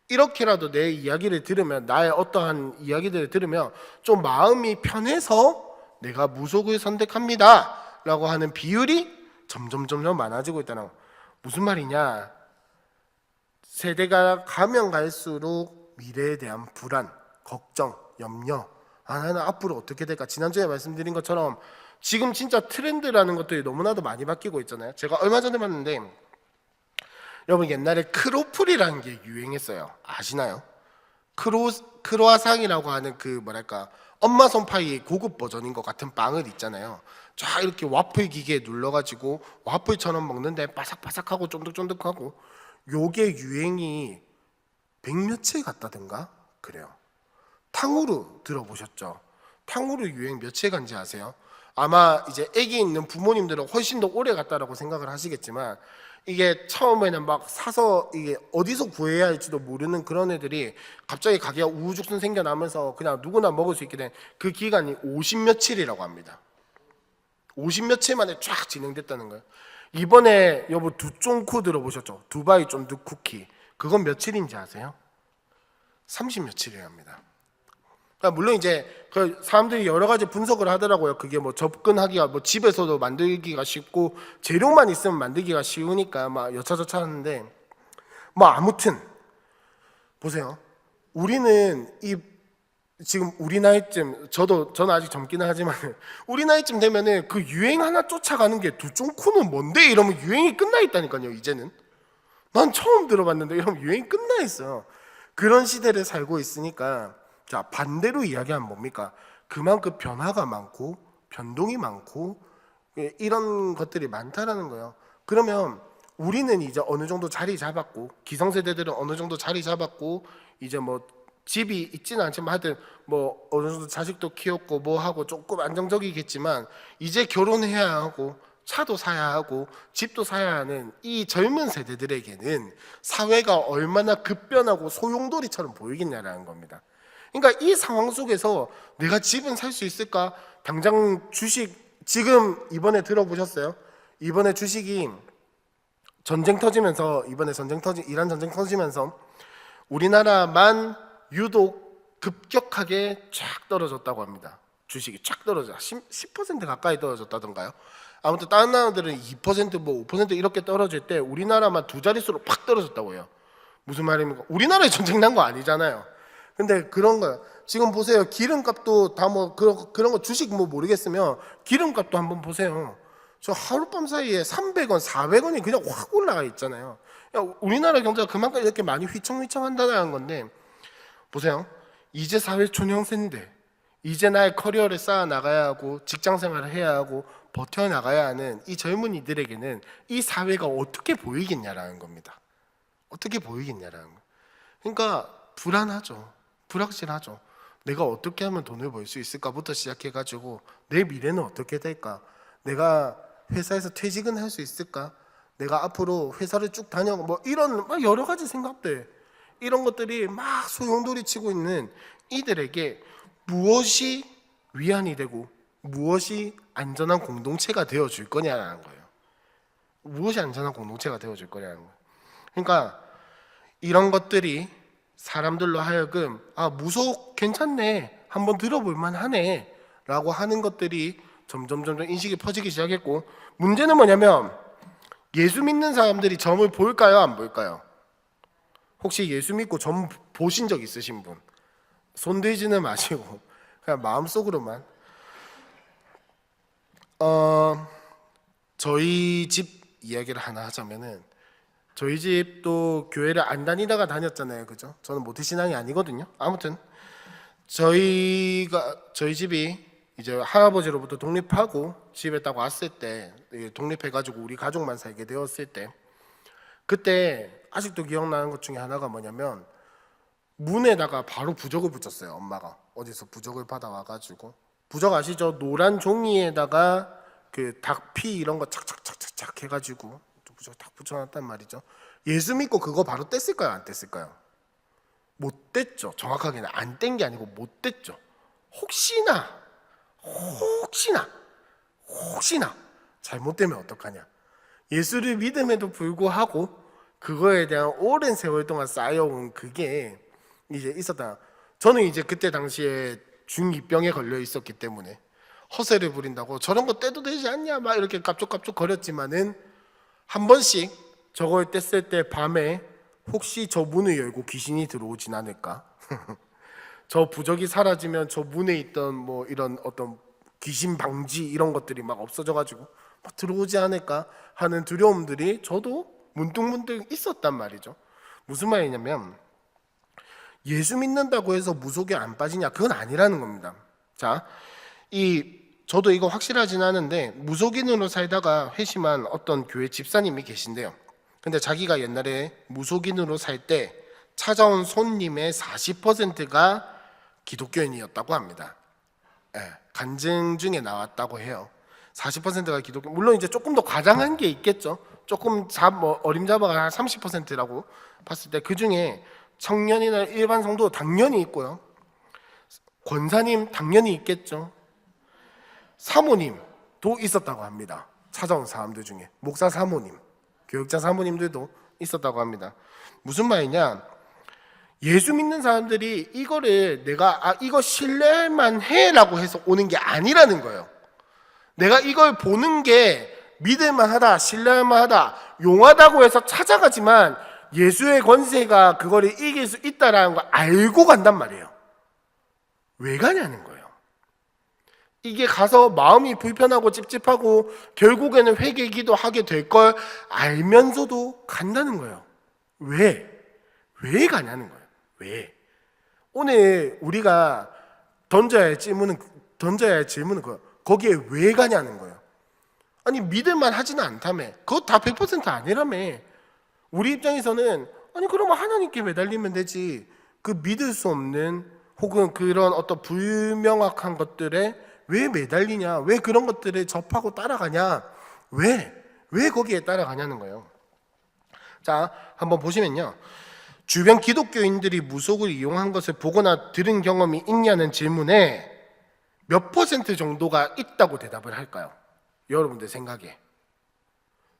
이렇게라도 내 이야기를 들으면, 나의 어떠한 이야기들을 들으면 좀 마음이 편해서 내가 무속을 선택합니다 라고 하는 비율이 점점 많아지고 있다는 거. 무슨 말이냐, 세대가 가면 갈수록 미래에 대한 불안, 걱정, 염려, 나는 앞으로 어떻게 될까. 지난주에 말씀드린 것처럼 지금 진짜 트렌드라는 것들이 너무나도 많이 바뀌고 있잖아요. 제가 얼마 전에 봤는데, 여러분 옛날에 크로플이라는 게 유행했어요. 아시나요? 크로아상이라고 하는 그 엄마 손파이의 고급 버전인 것 같은 빵을 있잖아요. 쫙 이렇게 와플 기계에 눌러가지고 와플처럼 먹는데 바삭바삭하고 쫀득쫀득하고, 요게 유행이 백며칠 갔다든가 그래요. 탕후루 들어보셨죠? 탕후루 유행 며칠 간지 아세요? 아마 이제 아기 있는 부모님들은 훨씬 더 오래 갔다라고 생각을 하시겠지만, 이게 처음에는 막 사서 이게 어디서 구해야 할지도 모르는 그런 애들이 갑자기 가게가 우후죽순 생겨나면서 그냥 누구나 먹을 수 있게 된 그 기간이 50며칠이라고 합니다. 50며칠 만에 쫙 진행됐다는 거예요. 이번에 여보 두쫑코 들어보셨죠? 두바이 쫀득 쿠키. 그건 며칠인지 아세요? 30며칠이라 합니다. 그러니까 물론 이제 그 사람들이 여러 가지 분석을 하더라고요. 그게 뭐 접근하기가, 뭐 집에서도 만들기가 쉽고 재료만 있으면 만들기가 쉬우니까 막 여차저차 하는데, 뭐 아무튼 보세요. 우리는 지금 우리 나이쯤, 저는 아직 젊기는 하지만 우리 나이쯤 되면은 그 유행 하나 쫓아가는 게 두쫑코는 뭔데 이러면 유행이 끝나 있다니까요. 이제는 난 처음 들어봤는데 이러면 유행이 끝나 있어요. 그런 시대를 살고 있으니까, 자, 반대로 이야기하면 뭡니까? 그만큼 변화가 많고 변동이 많고 이런 것들이 많다라는 거예요. 그러면 우리는 이제 어느 정도 자리 잡았고, 기성세대들은 어느 정도 자리 잡았고, 이제 뭐 집이 있지는 않지만 하여튼 뭐 어느 정도 자식도 키웠고 뭐 하고 조금 안정적이겠지만, 이제 결혼해야 하고 차도 사야 하고 집도 사야 하는 이 젊은 세대들에게는 사회가 얼마나 급변하고 소용돌이처럼 보이겠냐라는 겁니다. 그러니까 이 상황 속에서 내가 집은 살 수 있을까? 당장 주식, 지금 이번에 들어보셨어요? 이번에 주식이 이란 전쟁 터지면서 우리나라만 유독 급격하게 쫙 떨어졌다고 합니다. 주식이 쫙 떨어져 10% 가까이 떨어졌다던가요. 아무튼 다른 나라들은 2% 뭐 5% 이렇게 떨어질 때 우리나라만 두 자릿수로 팍 떨어졌다고 해요. 무슨 말입니까? 우리나라에 전쟁 난 거 아니잖아요. 근데 그런 거요. 지금 보세요. 기름값도 다 뭐 그런 거 주식 뭐 모르겠으면 기름값도 한번 보세요. 저 하룻밤 사이에 300원, 400원이 그냥 확 올라가 있잖아요. 우리나라 경제가 그만큼 이렇게 많이 휘청휘청한다는 건데, 보세요. 이제 사회초년생인데 이제 나의 커리어를 쌓아 나가야 하고 직장 생활을 해야 하고 버텨 나가야 하는 이 젊은이들에게는 이 사회가 어떻게 보이겠냐라는 겁니다. 어떻게 보이겠냐라는 거. 그러니까 불안하죠. 불확실하죠. 내가 어떻게 하면 돈을 벌 수 있을까부터 시작해가지고 내 미래는 어떻게 될까? 내가 회사에서 퇴직은 할 수 있을까? 내가 앞으로 회사를 쭉 다녀 뭐 이런 여러 가지 생각들, 이런 것들이 막 소용돌이 치고 있는 이들에게 무엇이 위안이 되고 무엇이 안전한 공동체가 되어줄 거냐라는 거예요. 무엇이 안전한 공동체가 되어줄 거냐는 거예요. 그러니까 이런 것들이 사람들로 하여금 무속 괜찮네, 한번 들어볼 만하네 라고 하는 것들이 점점 인식이 퍼지기 시작했고, 문제는 뭐냐면 예수 믿는 사람들이 점을 볼까요, 안 볼까요? 혹시 예수 믿고 점 보신 적 있으신 분? 손 들지는 마시고 그냥 마음속으로만. 저희 집 이야기를 하나 하자면은, 저희 집도 교회를 안 다니다가 다녔잖아요, 그죠? 저는 모태신앙이 아니거든요. 아무튼 저희 집이 이제 할아버지로부터 독립하고 집에 딱 왔을 때, 독립해가지고 우리 가족만 살게 되었을 때, 그때 아직도 기억나는 것 중에 하나가 뭐냐면, 문에다가 바로 부적을 붙였어요. 엄마가 어디서 부적을 받아와가지고. 부적 아시죠? 노란 종이에다가 그 닭피 이런 거 착착착착 해가지고 부적 딱 붙여놨단 말이죠. 예수 믿고 그거 바로 뗐을까요, 안 뗐을까요? 못 뗐죠. 정확하게는 안 뗀 게 아니고 못 뗐죠. 혹시나 잘못되면 어떡하냐. 예수를 믿음에도 불구하고 그거에 대한 오랜 세월 동안 쌓여온 그게 이제 있었다. 저는 이제 그때 당시에 중2병에 걸려 있었기 때문에 허세를 부린다고 저런 거 떼도 되지 않냐 막 이렇게 깝죽깝죽 거렸지만은, 한 번씩 저걸 뗐을 때 밤에 혹시 저 문을 열고 귀신이 들어오진 않을까, 저 부적이 사라지면 저 문에 있던 뭐 이런 어떤 귀신 방지 이런 것들이 막 없어져가지고 막 들어오지 않을까 하는 두려움들이 저도 문득문득 있었단 말이죠. 무슨 말이냐면, 예수 믿는다고 해서 무속에 안 빠지냐, 그건 아니라는 겁니다. 자, 저도 이거 확실하진 않은데, 무속인으로 살다가 회심한 어떤 교회 집사님이 계신데요. 근데 자기가 옛날에 무속인으로 살 때 찾아온 손님의 40%가 기독교인이었다고 합니다. 간증 중에 나왔다고 해요. 40%가 기독교. 물론 이제 조금 더 과장한 게 있겠죠. 조금 어림잡아가 한 30%라고 봤을 때, 그 중에 청년이나 일반 성도 당연히 있고요. 권사님 당연히 있겠죠. 사모님도 있었다고 합니다. 찾아온 사람들 중에 목사 사모님, 교육자 사모님들도 있었다고 합니다. 무슨 말이냐, 예수 믿는 사람들이 이거를 내가 이거 신뢰만 해라고 해서 오는 게 아니라는 거예요. 내가 이걸 보는 게 믿을만 하다, 신뢰할만 하다, 용하다고 해서 찾아가지만 예수의 권세가 그거를 이길 수 있다라는 걸 알고 간단 말이에요. 왜 가냐는 거예요. 이게 가서 마음이 불편하고 찝찝하고 결국에는 회개기도 하게 될 걸 알면서도 간다는 거예요. 왜 가냐는 거예요. 왜? 오늘 우리가 던져야 할 질문은 그거예요. 거기에 왜 가냐는 거예요. 아니, 믿을만 하지는 않다며. 그거 다 100% 아니라며. 우리 입장에서는 그러면 하나님께 매달리면 되지, 그 믿을 수 없는 혹은 그런 어떤 불명확한 것들에 왜 매달리냐, 왜 그런 것들을 접하고 따라가냐, 왜 거기에 따라가냐는 거예요. 자, 한번 보시면요, 주변 기독교인들이 무속을 이용한 것을 보거나 들은 경험이 있냐는 질문에 몇 % 정도가 있다고 대답을 할까요? 여러분들 생각에.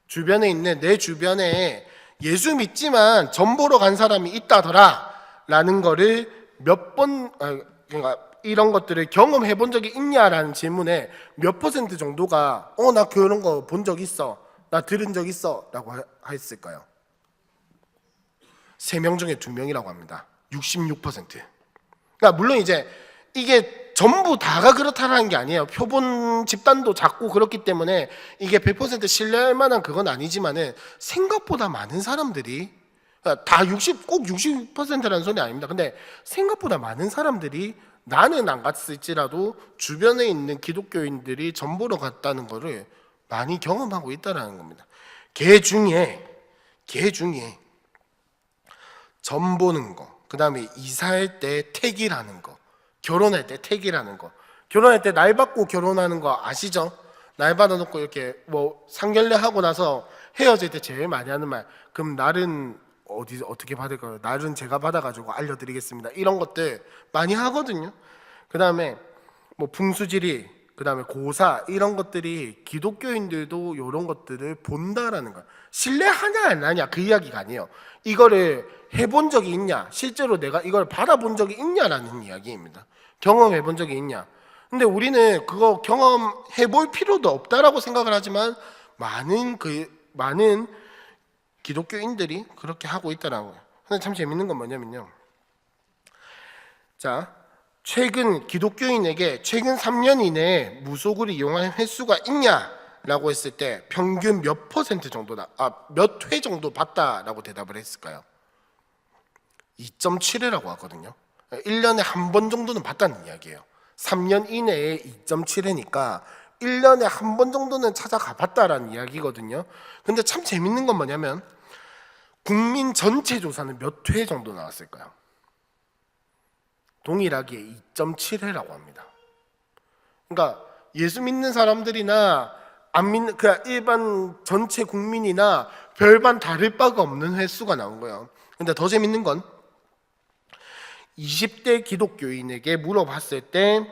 주변에 있는, 내 주변에 예수 믿지만 점 보러 간 사람이 있다더라 라는 거를 그러니까 이런 것들을 경험해 본 적이 있냐라는 질문에 몇 % 정도가 나 그런 거 본 적 있어, 나 들은 적 있어 라고 했을까요? 3명 중에 2명이라고 합니다. 66%. 그러니까 물론 이제 이게 전부 다가 그렇다는 게 아니에요. 표본 집단도 작고 그렇기 때문에 이게 100% 신뢰할 만한 그건 아니지만은, 생각보다 많은 사람들이, 다 꼭 60%라는 소리 아닙니다. 근데 생각보다 많은 사람들이, 나는 안 갔을지라도 주변에 있는 기독교인들이 점 보러 갔다는 거를 많이 경험하고 있다는 겁니다. 걔 중에 점 보는 거, 그 다음에 이사할 때 택이라는 거, 결혼할 때 택이라는 거, 결혼할 때 날 받고 결혼하는 거 아시죠? 날 받아놓고 이렇게 뭐 상견례 하고 나서 헤어질 때 제일 많이 하는 말, 그럼 날은 어디 어떻게 받을까요? 날은 제가 받아가지고 알려드리겠습니다. 이런 것들 많이 하거든요. 그 다음에 뭐 풍수지리, 그 다음에 고사 이런 것들이 기독교인들도 이런 것들을 본다라는 거야. 신뢰하냐 안 하냐 그 이야기가 아니에요. 이거를 해본 적이 있냐, 실제로 내가 이걸 받아본 적이 있냐라는 이야기입니다. 경험해 본 적이 있냐. 근데 우리는 그거 경험해 볼 필요도 없다라고 생각을 하지만 많은 기독교인들이 그렇게 하고 있다는 거예요. 근데 참 재밌는 건 뭐냐면요. 자, 최근 기독교인에게 최근 3년 이내에 무속을 이용한 횟수가 있냐라고 했을 때 평균 몇 퍼센트 정도다, 몇 회 정도 봤다라고 대답을 했을까요? 2.7회라고 하거든요. 1년에 한 번 정도는 봤다는 이야기예요. 3년 이내에 2.7회니까 1년에 한 번 정도는 찾아가 봤다라는 이야기거든요. 근데 참 재밌는 건 뭐냐면 국민 전체 조사는 몇 회 정도 나왔을까요? 동일하게 2.7회라고 합니다. 그러니까 예수 믿는 사람들이나 안 믿는 그냥 일반 전체 국민이나 별반 다를 바가 없는 횟수가 나온 거예요. 근데 더 재밌는 건 20대 기독교인에게 물어봤을 때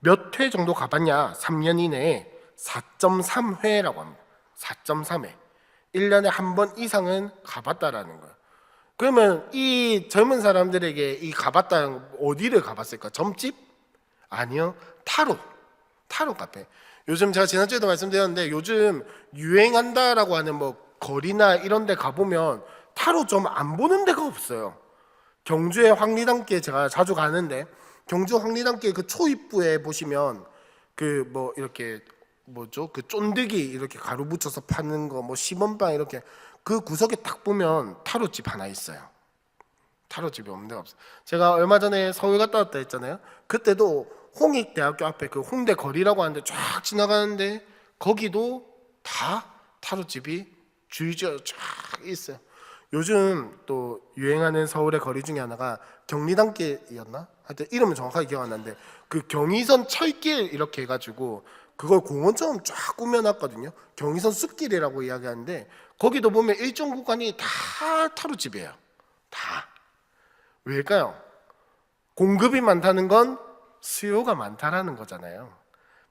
몇 회 정도 가봤냐? 3년 이내에 4.3회라고 합니다. 4.3회. 1년에 한 번 이상은 가봤다라는 거예요. 그러면 이 젊은 사람들에게 이 가봤다는 어디를 가봤을까? 점집? 아니요. 타로 카페. 요즘 제가 지난주에도 말씀드렸는데 요즘 유행한다라고 하는 뭐 거리나 이런 데 가보면 타로 좀 안 보는 데가 없어요. 경주의 황리단길 제가 자주 가는데 경주 황리단길 그 초입부에 보시면 그 뭐 이렇게 뭐죠? 그 쫀득이 이렇게 가루 묻혀서 파는 거 뭐 10원빵 이렇게 그 구석에 딱 보면 타로집 하나 있어요. 타로집이 없는 데가 없어요. 제가 얼마 전에 서울 갔다 왔다 했잖아요. 그때도 홍익대학교 앞에 그 홍대 거리라고 하는데 쫙 지나가는데 거기도 다 타로집이 줄지어 쫙 있어요. 요즘 또 유행하는 서울의 거리 중에 하나가 경리단길이었나? 하여튼 이름은 정확하게 기억 안 나는데 그 경의선 철길 이렇게 해가지고 그걸 공원처럼 쫙 꾸며놨거든요. 경의선 숲길이라고 이야기하는데 거기도 보면 일정 구간이 다 타로집이에요. 다. 왜일까요? 공급이 많다는 건 수요가 많다라는 거잖아요.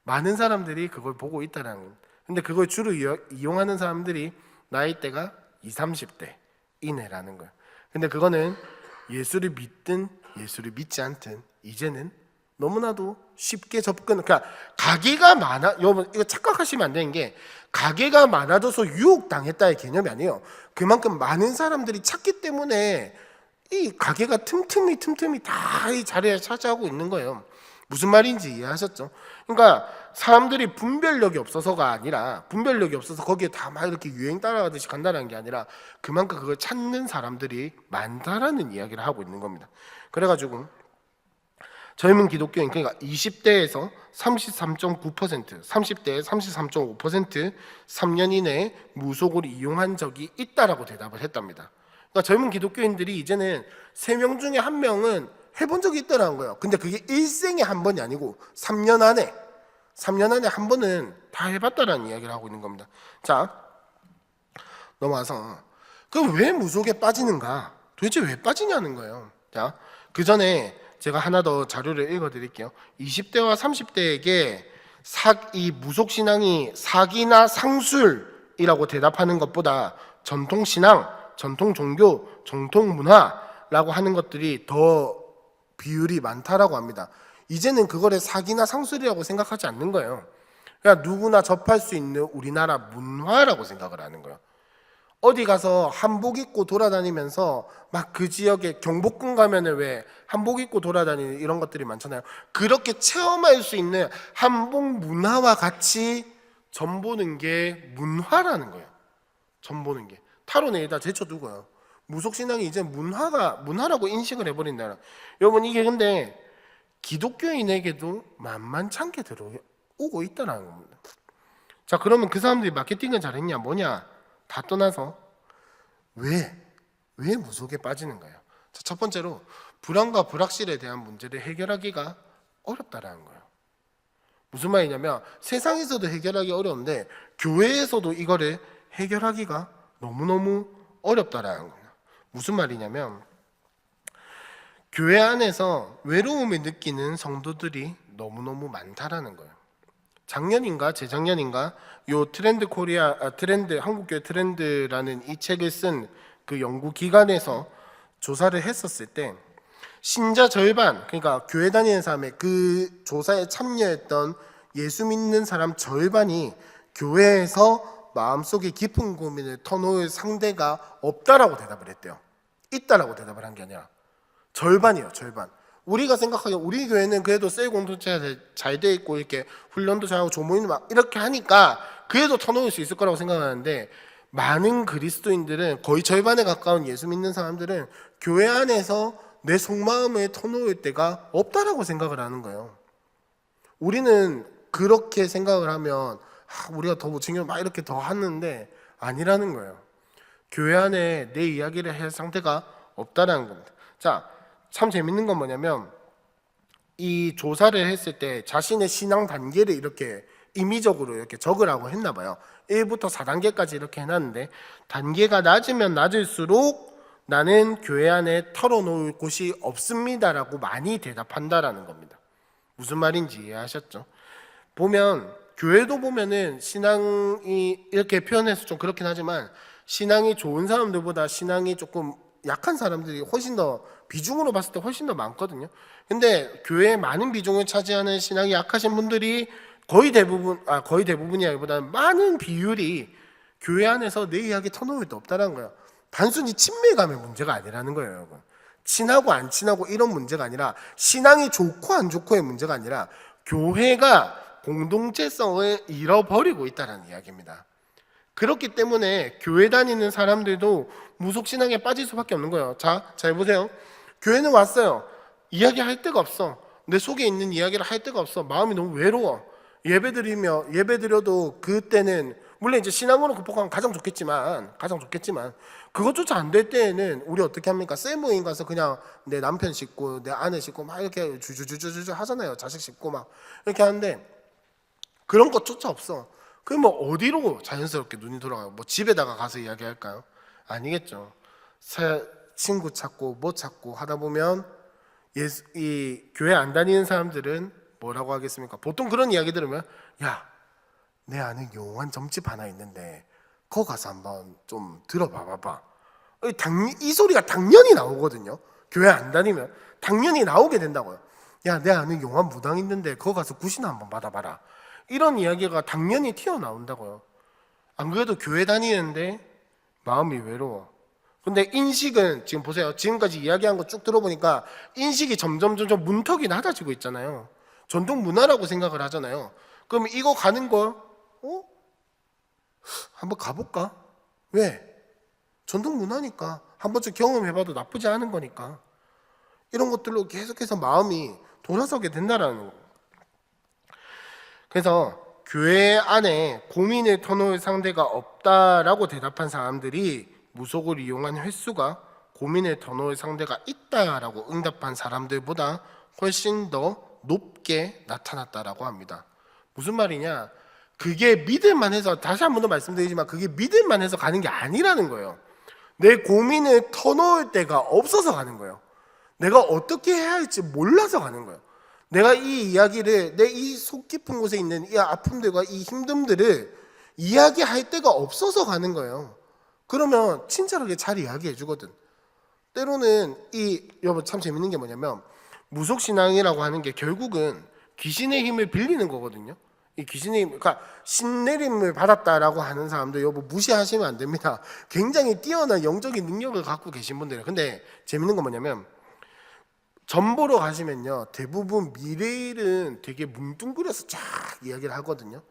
많은 사람들이 그걸 보고 있다라는. 근데 그걸 주로 이용하는 사람들이 나이대가 20, 30대 이내라는 거예요. 근데 그거는 예수를 믿든 예수를 믿지 않든 이제는 너무나도 쉽게 접근. 그러니까 가게가 많아. 여러분 이거 착각하시면 안 되는 게 가게가 많아져서 유혹당했다의 개념이 아니에요. 그만큼 많은 사람들이 찾기 때문에 이 가게가 틈틈이 다 이 자리에 차지하고 있는 거예요. 무슨 말인지 이해하셨죠? 그러니까 사람들이 분별력이 없어서가 아니라 분별력이 없어서 거기에 다 막 이렇게 유행 따라가듯이 간다는 게 아니라 그만큼 그걸 찾는 사람들이 많다라는 이야기를 하고 있는 겁니다. 그래가지고 젊은 기독교인 그러니까 20대에서 33.9%, 30대에 33.5% 3년 이내에 무속을 이용한 적이 있다라고 대답을 했답니다. 그러니까 젊은 기독교인들이 이제는 3명 중에 1명은 해본 적이 있다는 거예요. 근데 그게 일생에 한 번이 아니고 3년 안에 한 번은 다 해봤다라는 이야기를 하고 있는 겁니다. 자, 넘어와서 그럼 왜 무속에 빠지는가? 도대체 왜 빠지냐는 거예요. 자, 그 전에 제가 하나 더 자료를 읽어드릴게요. 20대와 30대에게 이 무속 신앙이 사기나 상술이라고 대답하는 것보다 전통 신앙, 전통 종교, 전통 문화라고 하는 것들이 더 비율이 많다라고 합니다. 이제는 그거를 사기나 상술이라고 생각하지 않는 거예요. 그냥 누구나 접할 수 있는 우리나라 문화라고 생각을 하는 거예요. 어디 가서 한복 입고 돌아다니면서 막 그 지역에 경복궁 가면은 왜 한복 입고 돌아다니는 이런 것들이 많잖아요. 그렇게 체험할 수 있는 한복 문화와 같이 전보는 게 문화라는 거예요. 전보는 게. 타로는 일단 제쳐두고요. 무속신앙이 이제 문화라고 인식을 해버린다. 여러분 이게 근데 기독교인에게도 만만찮게 들어오고 있다는 겁니다. 자, 그러면 그 사람들이 마케팅을 잘했냐 뭐냐 다 떠나서 왜 무속에 빠지는 거예요? 자, 첫 번째로 불안과 불확실에 대한 문제를 해결하기가 어렵다라는 거예요. 무슨 말이냐면 세상에서도 해결하기 어려운데 교회에서도 이거를 해결하기가 너무너무 어렵다라는 거예요. 무슨 말이냐면 교회 안에서 외로움을 느끼는 성도들이 너무너무 많다라는 거예요. 작년인가 재작년인가 요 트렌드 코리아 트렌드 한국교회 트렌드라는 이 책을 쓴 그 연구 기관에서 조사를 했었을 때 신자 절반, 그러니까 교회 다니는 사람의 그 조사에 참여했던 예수 믿는 사람 절반이 교회에서 마음속에 깊은 고민을 터놓을 상대가 없다라고 대답을 했대요. 있다라고 대답을 한 게 아니라 절반이에요. 절반. 우리가 생각하기에 우리 교회는 그래도 셀 공동체가 잘 돼 있고 이렇게 훈련도 잘하고 조모임도 막 이렇게 하니까 그래도 터놓을 수 있을 거라고 생각하는데, 많은 그리스도인들은 거의 절반에 가까운 예수 믿는 사람들은 교회 안에서 내 속마음을 터놓을 때가 없다라고 생각을 하는 거예요. 우리는 그렇게 생각을 하면 우리가 더 못 챙겨 막 이렇게 더 하는데 아니라는 거예요. 교회 안에 내 이야기를 할 상태가 없다라는 겁니다. 자, 참 재밌는 건 뭐냐면 이 조사를 했을 때 자신의 신앙 단계를 이렇게 임의적으로 이렇게 적으라고 했나 봐요. 1부터 4단계까지 이렇게 해놨는데 단계가 낮으면 낮을수록 나는 교회 안에 털어놓을 곳이 없습니다라고 많이 대답한다라는 겁니다. 무슨 말인지 이해하셨죠? 보면 교회도 보면은 신앙이 이렇게 표현해서 좀 그렇긴 하지만 신앙이 좋은 사람들보다 신앙이 조금 약한 사람들이 훨씬 더 비중으로 봤을 때 훨씬 더 많거든요. 근데 교회의 많은 비중을 차지하는 신앙이 약하신 분들이 거의 대부분이라기보다는 많은 비율이 교회 안에서 내 이야기 터놓을 데 없다는 거예요. 단순히 친밀감의 문제가 아니라는 거예요, 여러분. 친하고 안 친하고 이런 문제가 아니라 신앙이 좋고 안 좋고의 문제가 아니라 교회가 공동체성을 잃어버리고 있다는 이야기입니다. 그렇기 때문에 교회 다니는 사람들도 무속신앙에 빠질 수밖에 없는 거예요. 자, 잘 보세요. 교회는 왔어요. 이야기할 데가 없어. 내 속에 있는 이야기를 할 데가 없어. 마음이 너무 외로워. 예배드려도 그때는 물론 이제 신앙으로 극복하면 가장 좋겠지만 그것조차 안 될 때에는 우리 어떻게 합니까? 셀모임 가서 그냥 내 남편 씻고 내 아내 씻고 막 이렇게 주주주주주 하잖아요. 자식 씻고 막 이렇게 하는데 그런 것조차 없어. 그럼 뭐 어디로 자연스럽게 눈이 돌아가요? 뭐 집에다가 가서 이야기할까요? 아니겠죠. 친구 찾고 뭐 찾고 하다 보면 이 교회 안 다니는 사람들은 뭐라고 하겠습니까? 보통 그런 이야기 들으면 야, 내 아는 용한 점집 하나 있는데 거기 가서 한번 좀 들어봐봐. 이 소리가 당연히 나오거든요. 교회 안 다니면 당연히 나오게 된다고요. 야, 내 아는 용한 무당 있는데 거기 가서 굿이나 한번 받아봐라. 이런 이야기가 당연히 튀어나온다고요. 안 그래도 교회 다니는데 마음이 외로워. 근데 인식은 지금 보세요. 지금까지 이야기한 거 쭉 들어보니까 인식이 점점 문턱이 낮아지고 있잖아요. 전통 문화라고 생각을 하잖아요. 그럼 이거 가는 거 한번 가볼까? 왜? 전통 문화니까 한 번쯤 경험해봐도 나쁘지 않은 거니까. 이런 것들로 계속해서 마음이 돌아서게 된다라는 거예요. 그래서 교회 안에 고민을 터놓을 상대가 없다라고 대답한 사람들이 무속을 이용한 횟수가 고민을 터놓을 상대가 있다라고 응답한 사람들보다 훨씬 더 높게 나타났다라고 합니다. 무슨 말이냐? 그게 믿을만 해서, 다시 한 번 더 말씀드리지만 그게 믿을만 해서 가는 게 아니라는 거예요. 내 고민을 터놓을 데가 없어서 가는 거예요. 내가 어떻게 해야 할지 몰라서 가는 거예요. 내가 이 이야기를 내 이 속 깊은 곳에 있는 이 아픔들과 이 힘듦들을 이야기할 데가 없어서 가는 거예요. 그러면 친절하게 잘 이야기해 주거든. 때로는 여러분 참 재밌는 게 뭐냐면 무속신앙이라고 하는 게 결국은 귀신의 힘을 빌리는 거거든요. 이 귀신의 힘, 그러니까 신내림을 받았다라고 하는 사람들 여러분 무시하시면 안 됩니다. 굉장히 뛰어난 영적인 능력을 갖고 계신 분들이에요. 근데 재밌는 건 뭐냐면 점 보러 가시면요 대부분 미래일은 되게 뭉뚱그려서 쫙 이야기를 하거든요.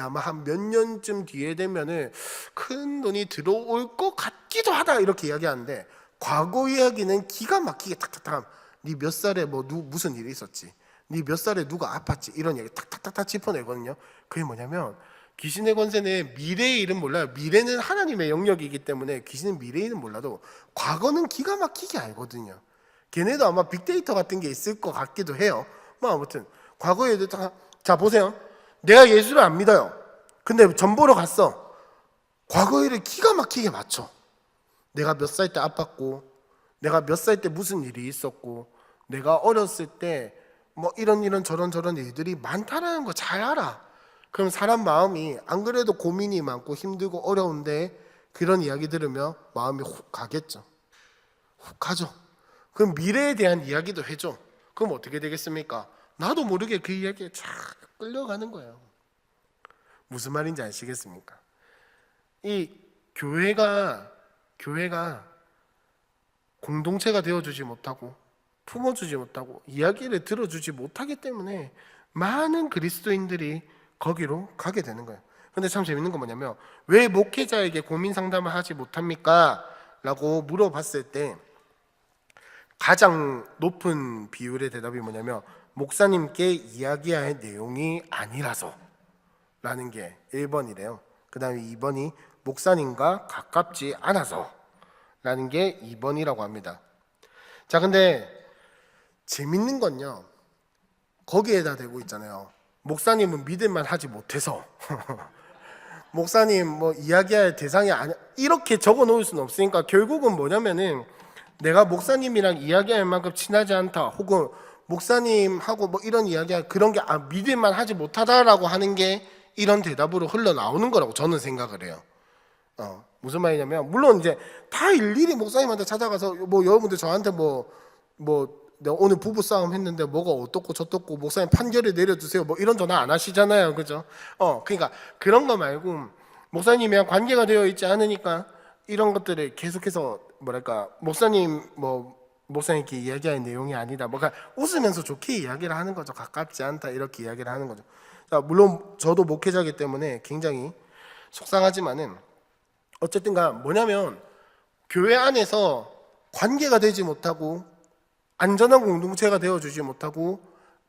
아마 한 몇 년쯤 뒤에 되면은 큰 돈이 들어올 것 같기도 하다 이렇게 이야기하는데 과거 이야기는 기가 막히게 탁탁탁 네 몇 살에 무슨 일이 있었지, 네 몇 살에 누가 아팠지 이런 이야기 탁탁탁탁 짚어내거든요. 그게 뭐냐면 귀신의 권세는 미래의 일은 몰라요. 미래는 하나님의 영역이기 때문에 귀신은 미래의 일은 몰라도 과거는 기가 막히게 알거든요. 걔네도 아마 빅데이터 같은 게 있을 것 같기도 해요. 뭐 아무튼 과거에 자 보세요. 내가 예수를 안 믿어요. 근데 점 보러 갔어. 과거 일을 기가 막히게 맞춰. 내가 몇 살 때 아팠고, 내가 몇 살 때 무슨 일이 있었고, 내가 어렸을 때 뭐 이런 저런 일들이 많다라는 거 잘 알아. 그럼 사람 마음이 안 그래도 고민이 많고 힘들고 어려운데 그런 이야기 들으면 마음이 훅 가겠죠. 훅 가죠. 그럼 미래에 대한 이야기도 해줘. 그럼 어떻게 되겠습니까? 나도 모르게 그 이야기에 쫙 끌려가는 거예요. 무슨 말인지 아시겠습니까? 이 교회가 공동체가 되어주지 못하고 품어주지 못하고 이야기를 들어주지 못하기 때문에 많은 그리스도인들이 거기로 가게 되는 거예요. 근데 참 재밌는 건 뭐냐면 왜 목회자에게 고민 상담을 하지 못합니까? 라고 물어봤을 때 가장 높은 비율의 대답이 뭐냐면 목사님께 이야기해야 할 내용이 아니라서 라는 게 1번이래요. 그 다음에 2번이 목사님과 가깝지 않아서 라는 게 2번이라고 합니다. 자, 근데 재밌는 건요, 거기에다 대고 있잖아요. 목사님은 믿을만 하지 못해서 목사님 뭐 이야기할 대상이 아니, 이렇게 적어 놓을 수는 없으니까 결국은 뭐냐면은 내가 목사님이랑 이야기할 만큼 친하지 않다, 혹은 목사님하고 뭐 이런 이야기할 그런 게 믿을만 하지 못하다라고 하는 게 이런 대답으로 흘러나오는 거라고 저는 생각을 해요. 무슨 말이냐면 물론 이제 다 일일이 목사님한테 찾아가서 뭐 여러분들 저한테 뭐 내가 오늘 부부 싸움 했는데 뭐가 어떻고 저떻고 목사님 판결을 내려주세요 뭐 이런 전화 안 하시잖아요, 그죠? 그러니까 그런 거 말고 목사님이랑 관계가 되어 있지 않으니까 이런 것들을 계속해서 뭐랄까 목사님께 이야기할 내용이 아니다. 그러니까 웃으면서 좋게 이야기를 하는 거죠. 가깝지 않다 이렇게 이야기를 하는 거죠. 자, 물론 저도 목회자이기 때문에 굉장히 속상하지만은 어쨌든가 뭐냐면 교회 안에서 관계가 되지 못하고 안전한 공동체가 되어주지 못하고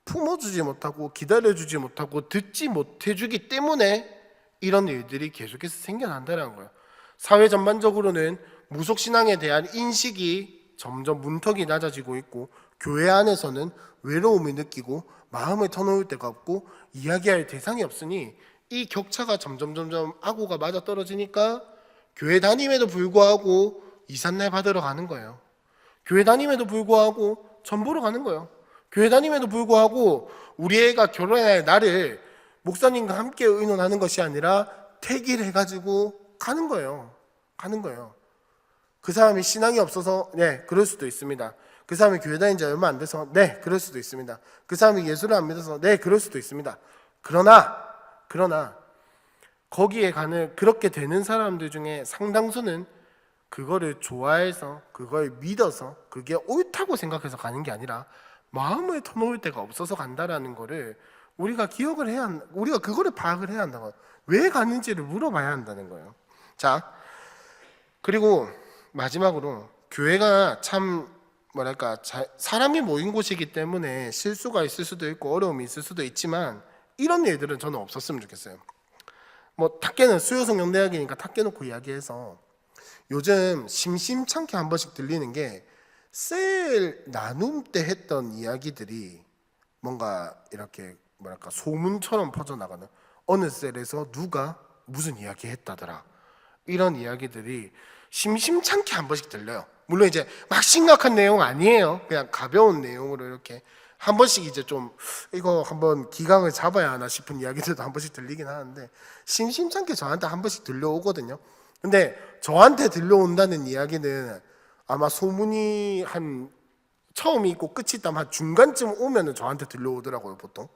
품어주지 못하고 기다려주지 못하고 듣지 못해주기 때문에 이런 일들이 계속해서 생겨난다는 거예요. 사회 전반적으로는 무속신앙에 대한 인식이 점점 문턱이 낮아지고 있고 교회 안에서는 외로움을 느끼고 마음을 터놓을 데가 없고 이야기할 대상이 없으니 이 격차가 점점 아고가 맞아떨어지니까 교회 다님에도 불구하고 이삿날 받으러 가는 거예요. 교회 다님에도 불구하고 전보러 가는 거예요. 교회 다님에도 불구하고 우리 애가 결혼할 날을 목사님과 함께 의논하는 것이 아니라 택일해가지고 가는 거예요. 그 사람이 신앙이 없어서 네, 그럴 수도 있습니다. 그 사람이 교회 다닌 지 얼마 안 돼서 네, 그럴 수도 있습니다. 그 사람이 예수를 안 믿어서 네, 그럴 수도 있습니다. 그러나 거기에 가는 그렇게 되는 사람들 중에 상당수는 그거를 좋아해서 그걸 믿어서 그게 옳다고 생각해서 가는 게 아니라 마음을 터놓을 데가 없어서 간다라는 거를 우리가 기억을 해야 우리가 그거를 파악을 해야 한다고. 왜 가는지를 물어봐야 한다는 거예요. 자, 그리고 마지막으로 교회가 참 뭐랄까 사람이 모인 곳이기 때문에 실수가 있을 수도 있고 어려움이 있을 수도 있지만 이런 일들은 저는 없었으면 좋겠어요. 뭐 탁계는 수요성경대학이니까 탁계 놓고 이야기해서 요즘 심심찮게 한 번씩 들리는 게 셀 나눔 때 했던 이야기들이 뭔가 이렇게 뭐랄까 소문처럼 퍼져나가는, 어느 셀에서 누가 무슨 이야기 했다더라 이런 이야기들이 심심찮게 한 번씩 들려요. 물론 이제 막 심각한 내용 아니에요. 그냥 가벼운 내용으로 이렇게 한 번씩 이제 좀 이거 한번 기강을 잡아야 하나 싶은 이야기들도 한 번씩 들리긴 하는데 심심찮게 저한테 한 번씩 들려오거든요. 근데 저한테 들려온다는 이야기는 아마 소문이 한 처음이 있고 끝이 있다면 한 중간쯤 오면은 저한테 들려오더라고요, 보통.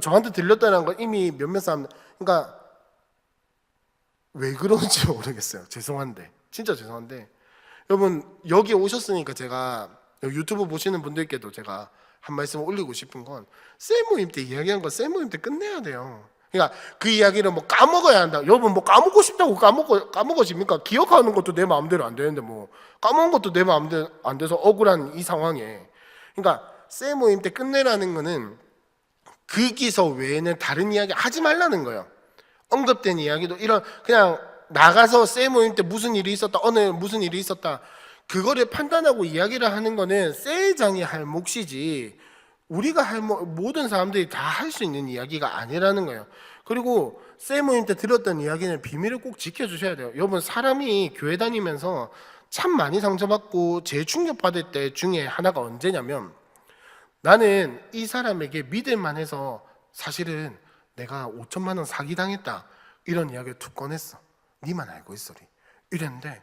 저한테 들렸다는 건 이미 몇몇 사람, 그러니까 왜 그런지 모르겠어요. 진짜 죄송한데 여러분 여기 오셨으니까 제가 유튜브 보시는 분들께도 제가 한 말씀 올리고 싶은 건 셀 모임 때 이야기한 거 셀 모임 때 끝내야 돼요. 그러니까 그 이야기를 뭐 까먹어야 한다. 여러분 뭐 까먹고 싶다고 까먹어집니까? 기억하는 것도 내 마음대로 안 되는데 뭐 까먹은 것도 내 마음대로 안 돼서 억울한 이 상황에. 그러니까 셀 모임 때 끝내라는 거는 그 기서 외에는 다른 이야기 하지 말라는 거예요. 언급된 이야기도 이런 그냥 나가서 셀 모임 때 무슨 일이 있었다, 오늘 무슨 일이 있었다, 그거를 판단하고 이야기를 하는 거는 셀장이 할 몫이지 우리가 할 모든 사람들이 다 할 수 있는 이야기가 아니라는 거예요. 그리고 세 모임 때 들었던 이야기는 비밀을 꼭 지켜주셔야 돼요. 여러분, 사람이 교회 다니면서 참 많이 상처받고 재충격받을 때 중에 하나가 언제냐면, 나는 이 사람에게 믿을만해서 사실은 내가 5천만 원 사기당했다 이런 이야기를 툭 꺼냈어. 니만 알고 있어리. 이랬는데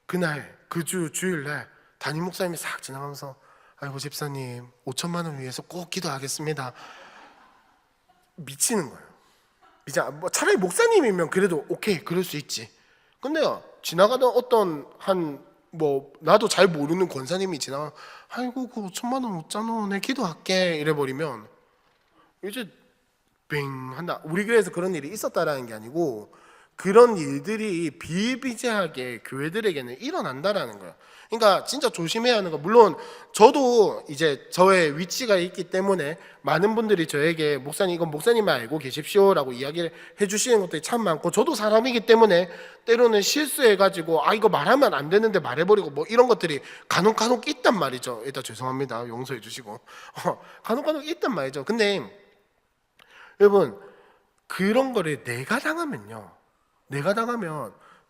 그날 그 주일날 담임 목사님이 싹 지나가면서 아이고 집사님 5천만 원 위해서 꼭 기도하겠습니다. 미치는 거예요. 이제 뭐 차라리 목사님이면 그래도 오케이 그럴 수 있지. 근데요 지나가던 어떤 나도 잘 모르는 권사님이 지나가 아이고 그 5천만 원 없잖아 내 기도할게 이래버리면 이제 뱅 한다. 우리 교회에서 그런 일이 있었다라는 게 아니고 그런 일들이 비일비재하게 교회들에게는 일어난다라는 거예요. 그러니까 진짜 조심해야 하는 거. 물론 저도 이제 저의 위치가 있기 때문에 많은 분들이 저에게 목사님 이건 목사님만 알고 계십시오라고 이야기를 해주시는 것들이 참 많고, 저도 사람이기 때문에 때로는 실수해가지고 이거 말하면 안 되는데 말해버리고 뭐 이런 것들이 간혹 있단 말이죠. 일단 죄송합니다. 용서해 주시고 간혹 있단 말이죠. 근데 여러분 그런 거를 내가 당하면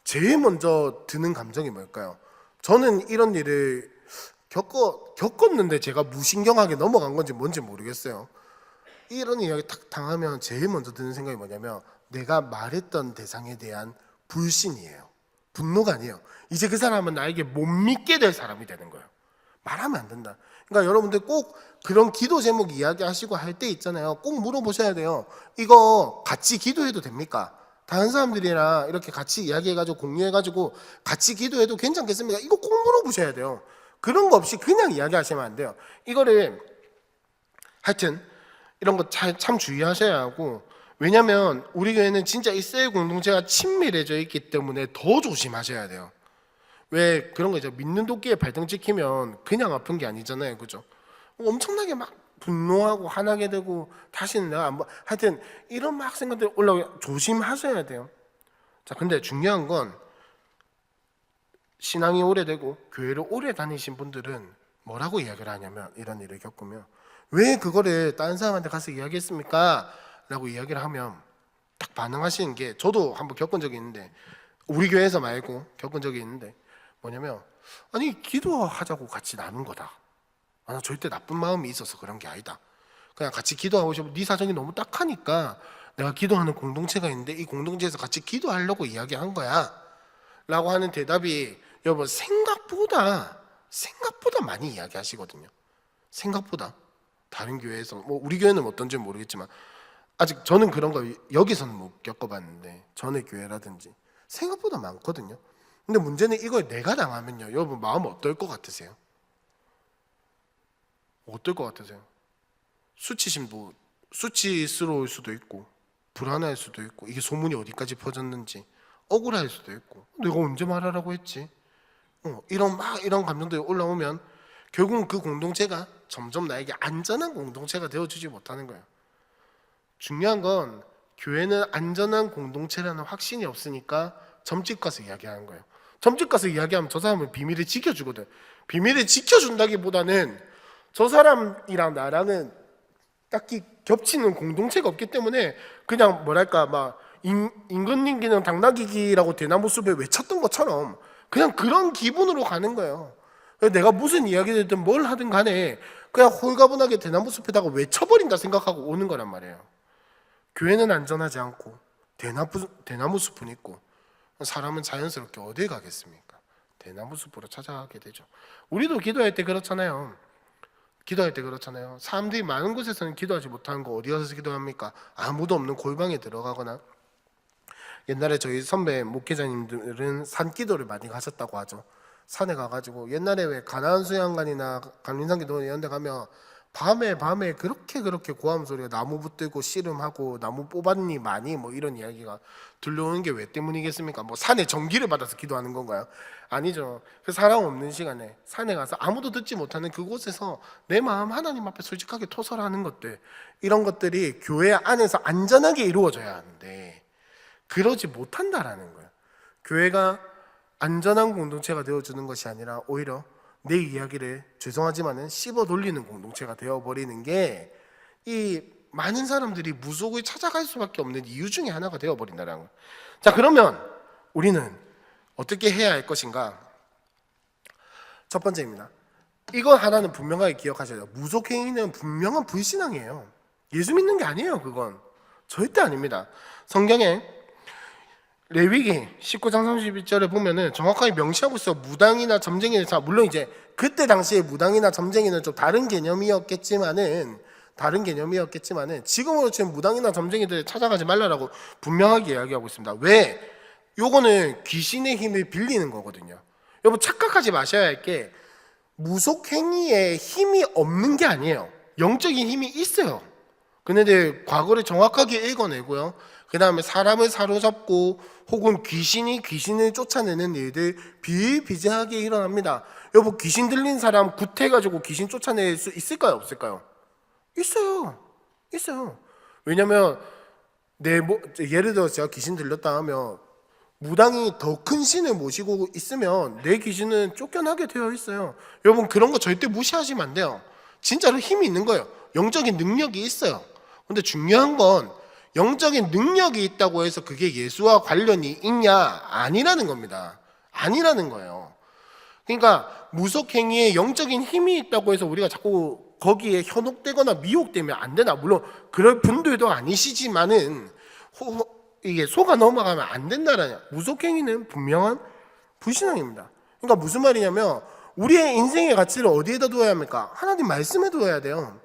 제일 먼저 드는 감정이 뭘까요? 저는 이런 일을 겪었는데 제가 무신경하게 넘어간 건지 뭔지 모르겠어요. 이런 이야기 딱 당하면 제일 먼저 드는 생각이 뭐냐면 내가 말했던 대상에 대한 불신이에요. 분노가 아니에요. 이제 그 사람은 나에게 못 믿게 될 사람이 되는 거예요. 말하면 안 된다. 그러니까 여러분들 꼭 그런 기도 제목 이야기하시고 할 때 있잖아요. 꼭 물어보셔야 돼요. 이거 같이 기도해도 됩니까? 다른 사람들이랑 이렇게 같이 이야기해가지고 공유해가지고 같이 기도해도 괜찮겠습니까? 이거 꼭 물어보셔야 돼요. 그런 거 없이 그냥 이야기하시면 안 돼요. 이거를 하여튼 이런 거 참 주의하셔야 하고, 왜냐면 우리 교회는 진짜 이 셀 공동체가 친밀해져 있기 때문에 더 조심하셔야 돼요. 왜 그런 거 있죠. 믿는 도끼에 발등 찍히면 그냥 아픈 게 아니잖아요. 그죠? 엄청나게 막 분노하고 화나게 되고 다시는 내가 안 봐. 하여튼 이런 막 생각들 올라오게 조심하셔야 돼요. 자, 근데 중요한 건 신앙이 오래되고 교회를 오래 다니신 분들은 뭐라고 이야기를 하냐면, 이런 일을 겪으면 왜 그거를 다른 사람한테 가서 이야기했습니까? 라고 이야기를 하면 딱 반응하시는 게, 저도 한번 겪은 적이 있는데, 우리 교회에서 말고 겪은 적이 있는데 뭐냐면, 아니 기도하자고 같이 나눈 거다. 나 절대 나쁜 마음이 있어서 그런 게 아니다. 그냥 같이 기도하고 싶어. 네 사정이 너무 딱하니까 내가 기도하는 공동체가 있는데 이 공동체에서 같이 기도하려고 이야기한 거야 라고 하는 대답이, 여러분 생각보다 많이 이야기하시거든요. 생각보다 다른 교회에서, 뭐 우리 교회는 어떤지 모르겠지만 아직 저는 그런 거 여기서는 못 겪어봤는데 전에 교회라든지 생각보다 많거든요. 근데 문제는 이걸 내가 당하면요, 여러분 마음 어떨 것 같으세요? 어떨 것 같으세요? 수치스러울 수도 있고 불안할 수도 있고, 이게 소문이 어디까지 퍼졌는지 억울할 수도 있고, 내가 언제 말하라고 했지? 이런 감정들이 올라오면 결국은 그 공동체가 점점 나에게 안전한 공동체가 되어주지 못하는 거예요. 중요한 건 교회는 안전한 공동체라는 확신이 없으니까 점집 가서 이야기하는 거예요. 점집 가서 이야기하면 저 사람은 비밀을 지켜주거든. 비밀을 지켜준다기보다는 저 사람이랑 나랑은 딱히 겹치는 공동체가 없기 때문에 그냥 뭐랄까 막 임금님기는 당나귀기라고 대나무 숲에 외쳤던 것처럼 그냥 그런 기분으로 가는 거예요. 내가 무슨 이야기를 듣든 뭘 하든 간에 그냥 홀가분하게 대나무 숲에다가 외쳐버린다 생각하고 오는 거란 말이에요. 교회는 안전하지 않고 대나무 숲은 있고, 사람은 자연스럽게 어딜 가겠습니까? 대나무 숲으로 찾아가게 되죠. 우리도 기도할 때 그렇잖아요. 사람들이 많은 곳에서는 기도하지 못하는 거 어디 가서 기도합니까? 아무도 없는 골방에 들어가거나, 옛날에 저희 선배 목회자님들은 산기도를 많이 가셨다고 하죠. 산에 가가지고 옛날에 왜 가나안 수양관이나 감림산기도 이런 데 가면 밤에 그렇게 고함 소리가, 나무 붙들고 씨름하고 나무 뽑았니 많이 뭐 이런 이야기가 들려오는 게 왜 때문이겠습니까? 뭐 산에 전기를 받아서 기도하는 건가요? 아니죠. 그 사람 없는 시간에 산에 가서 아무도 듣지 못하는 그곳에서 내 마음 하나님 앞에 솔직하게 토설하는 것들, 이런 것들이 교회 안에서 안전하게 이루어져야 하는데 그러지 못한다라는 거예요. 교회가 안전한 공동체가 되어주는 것이 아니라 오히려 내 이야기를 죄송하지만은 씹어 돌리는 공동체가 되어버리는 게 이 많은 사람들이 무속을 찾아갈 수밖에 없는 이유 중에 하나가 되어버린다는 거예요. 자, 그러면 우리는 어떻게 해야 할 것인가? 첫 번째입니다. 이거 하나는 분명하게 기억하셔야 돼요. 무속행위는 분명한 불신앙이에요. 예수 믿는 게 아니에요. 그건 절대 아닙니다. 성경에 레위기 19장 31절에 보면은 정확하게 명시하고 있어요. 무당이나 점쟁이는, 자 물론 이제 그때 당시에 무당이나 점쟁이는 좀 다른 개념이었겠지만은 지금으로 치면 무당이나 점쟁이들 찾아가지 말라라고 분명하게 이야기하고 있습니다. 왜? 요거는 귀신의 힘을 빌리는 거거든요. 여러분 착각하지 마셔야 할 게 무속행위에 힘이 없는 게 아니에요. 영적인 힘이 있어요. 그런데 과거를 정확하게 읽어내고요, 그 다음에 사람을 사로잡고 혹은 귀신을 쫓아내는 일들 비일비재하게 일어납니다. 여러분 귀신 들린 사람 굿해가지고 귀신 쫓아낼 수 있을까요? 없을까요? 있어요. 왜냐면 예를 들어 제가 귀신 들렸다 하면 무당이 더 큰 신을 모시고 있으면 내 귀신은 쫓겨나게 되어 있어요. 여러분 그런 거 절대 무시하시면 안 돼요. 진짜로 힘이 있는 거예요. 영적인 능력이 있어요. 근데 중요한 건 영적인 능력이 있다고 해서 그게 예수와 관련이 있냐? 아니라는 겁니다. 아니라는 거예요. 그러니까 무속행위에 영적인 힘이 있다고 해서 우리가 자꾸 거기에 현혹되거나 미혹되면 안 되나? 물론 그럴 분들도 아니시지만은 이게 속아 넘어가면 안 된다라냐. 무속행위는 분명한 불신앙입니다. 그러니까 무슨 말이냐면 우리의 인생의 가치를 어디에다 두어야 합니까? 하나님 말씀에 두어야 돼요.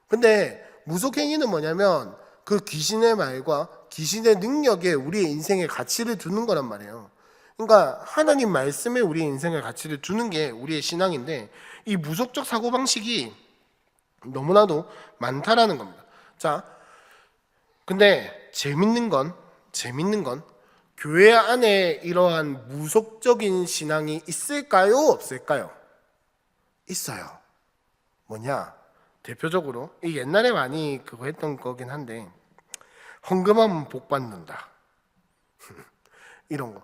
근데 무속행위는 뭐냐면 그 귀신의 말과 귀신의 능력에 우리의 인생의 가치를 두는 거란 말이에요. 그러니까 하나님 말씀에 우리의 인생의 가치를 두는 게 우리의 신앙인데, 이 무속적 사고방식이 너무나도 많다라는 겁니다. 자, 근데 재밌는 건 교회 안에 이러한 무속적인 신앙이 있을까요? 없을까요? 있어요. 뭐냐? 대표적으로 이 옛날에 많이 그거 했던 거긴 한데, 헌금하면 복 받는다. 이런 거.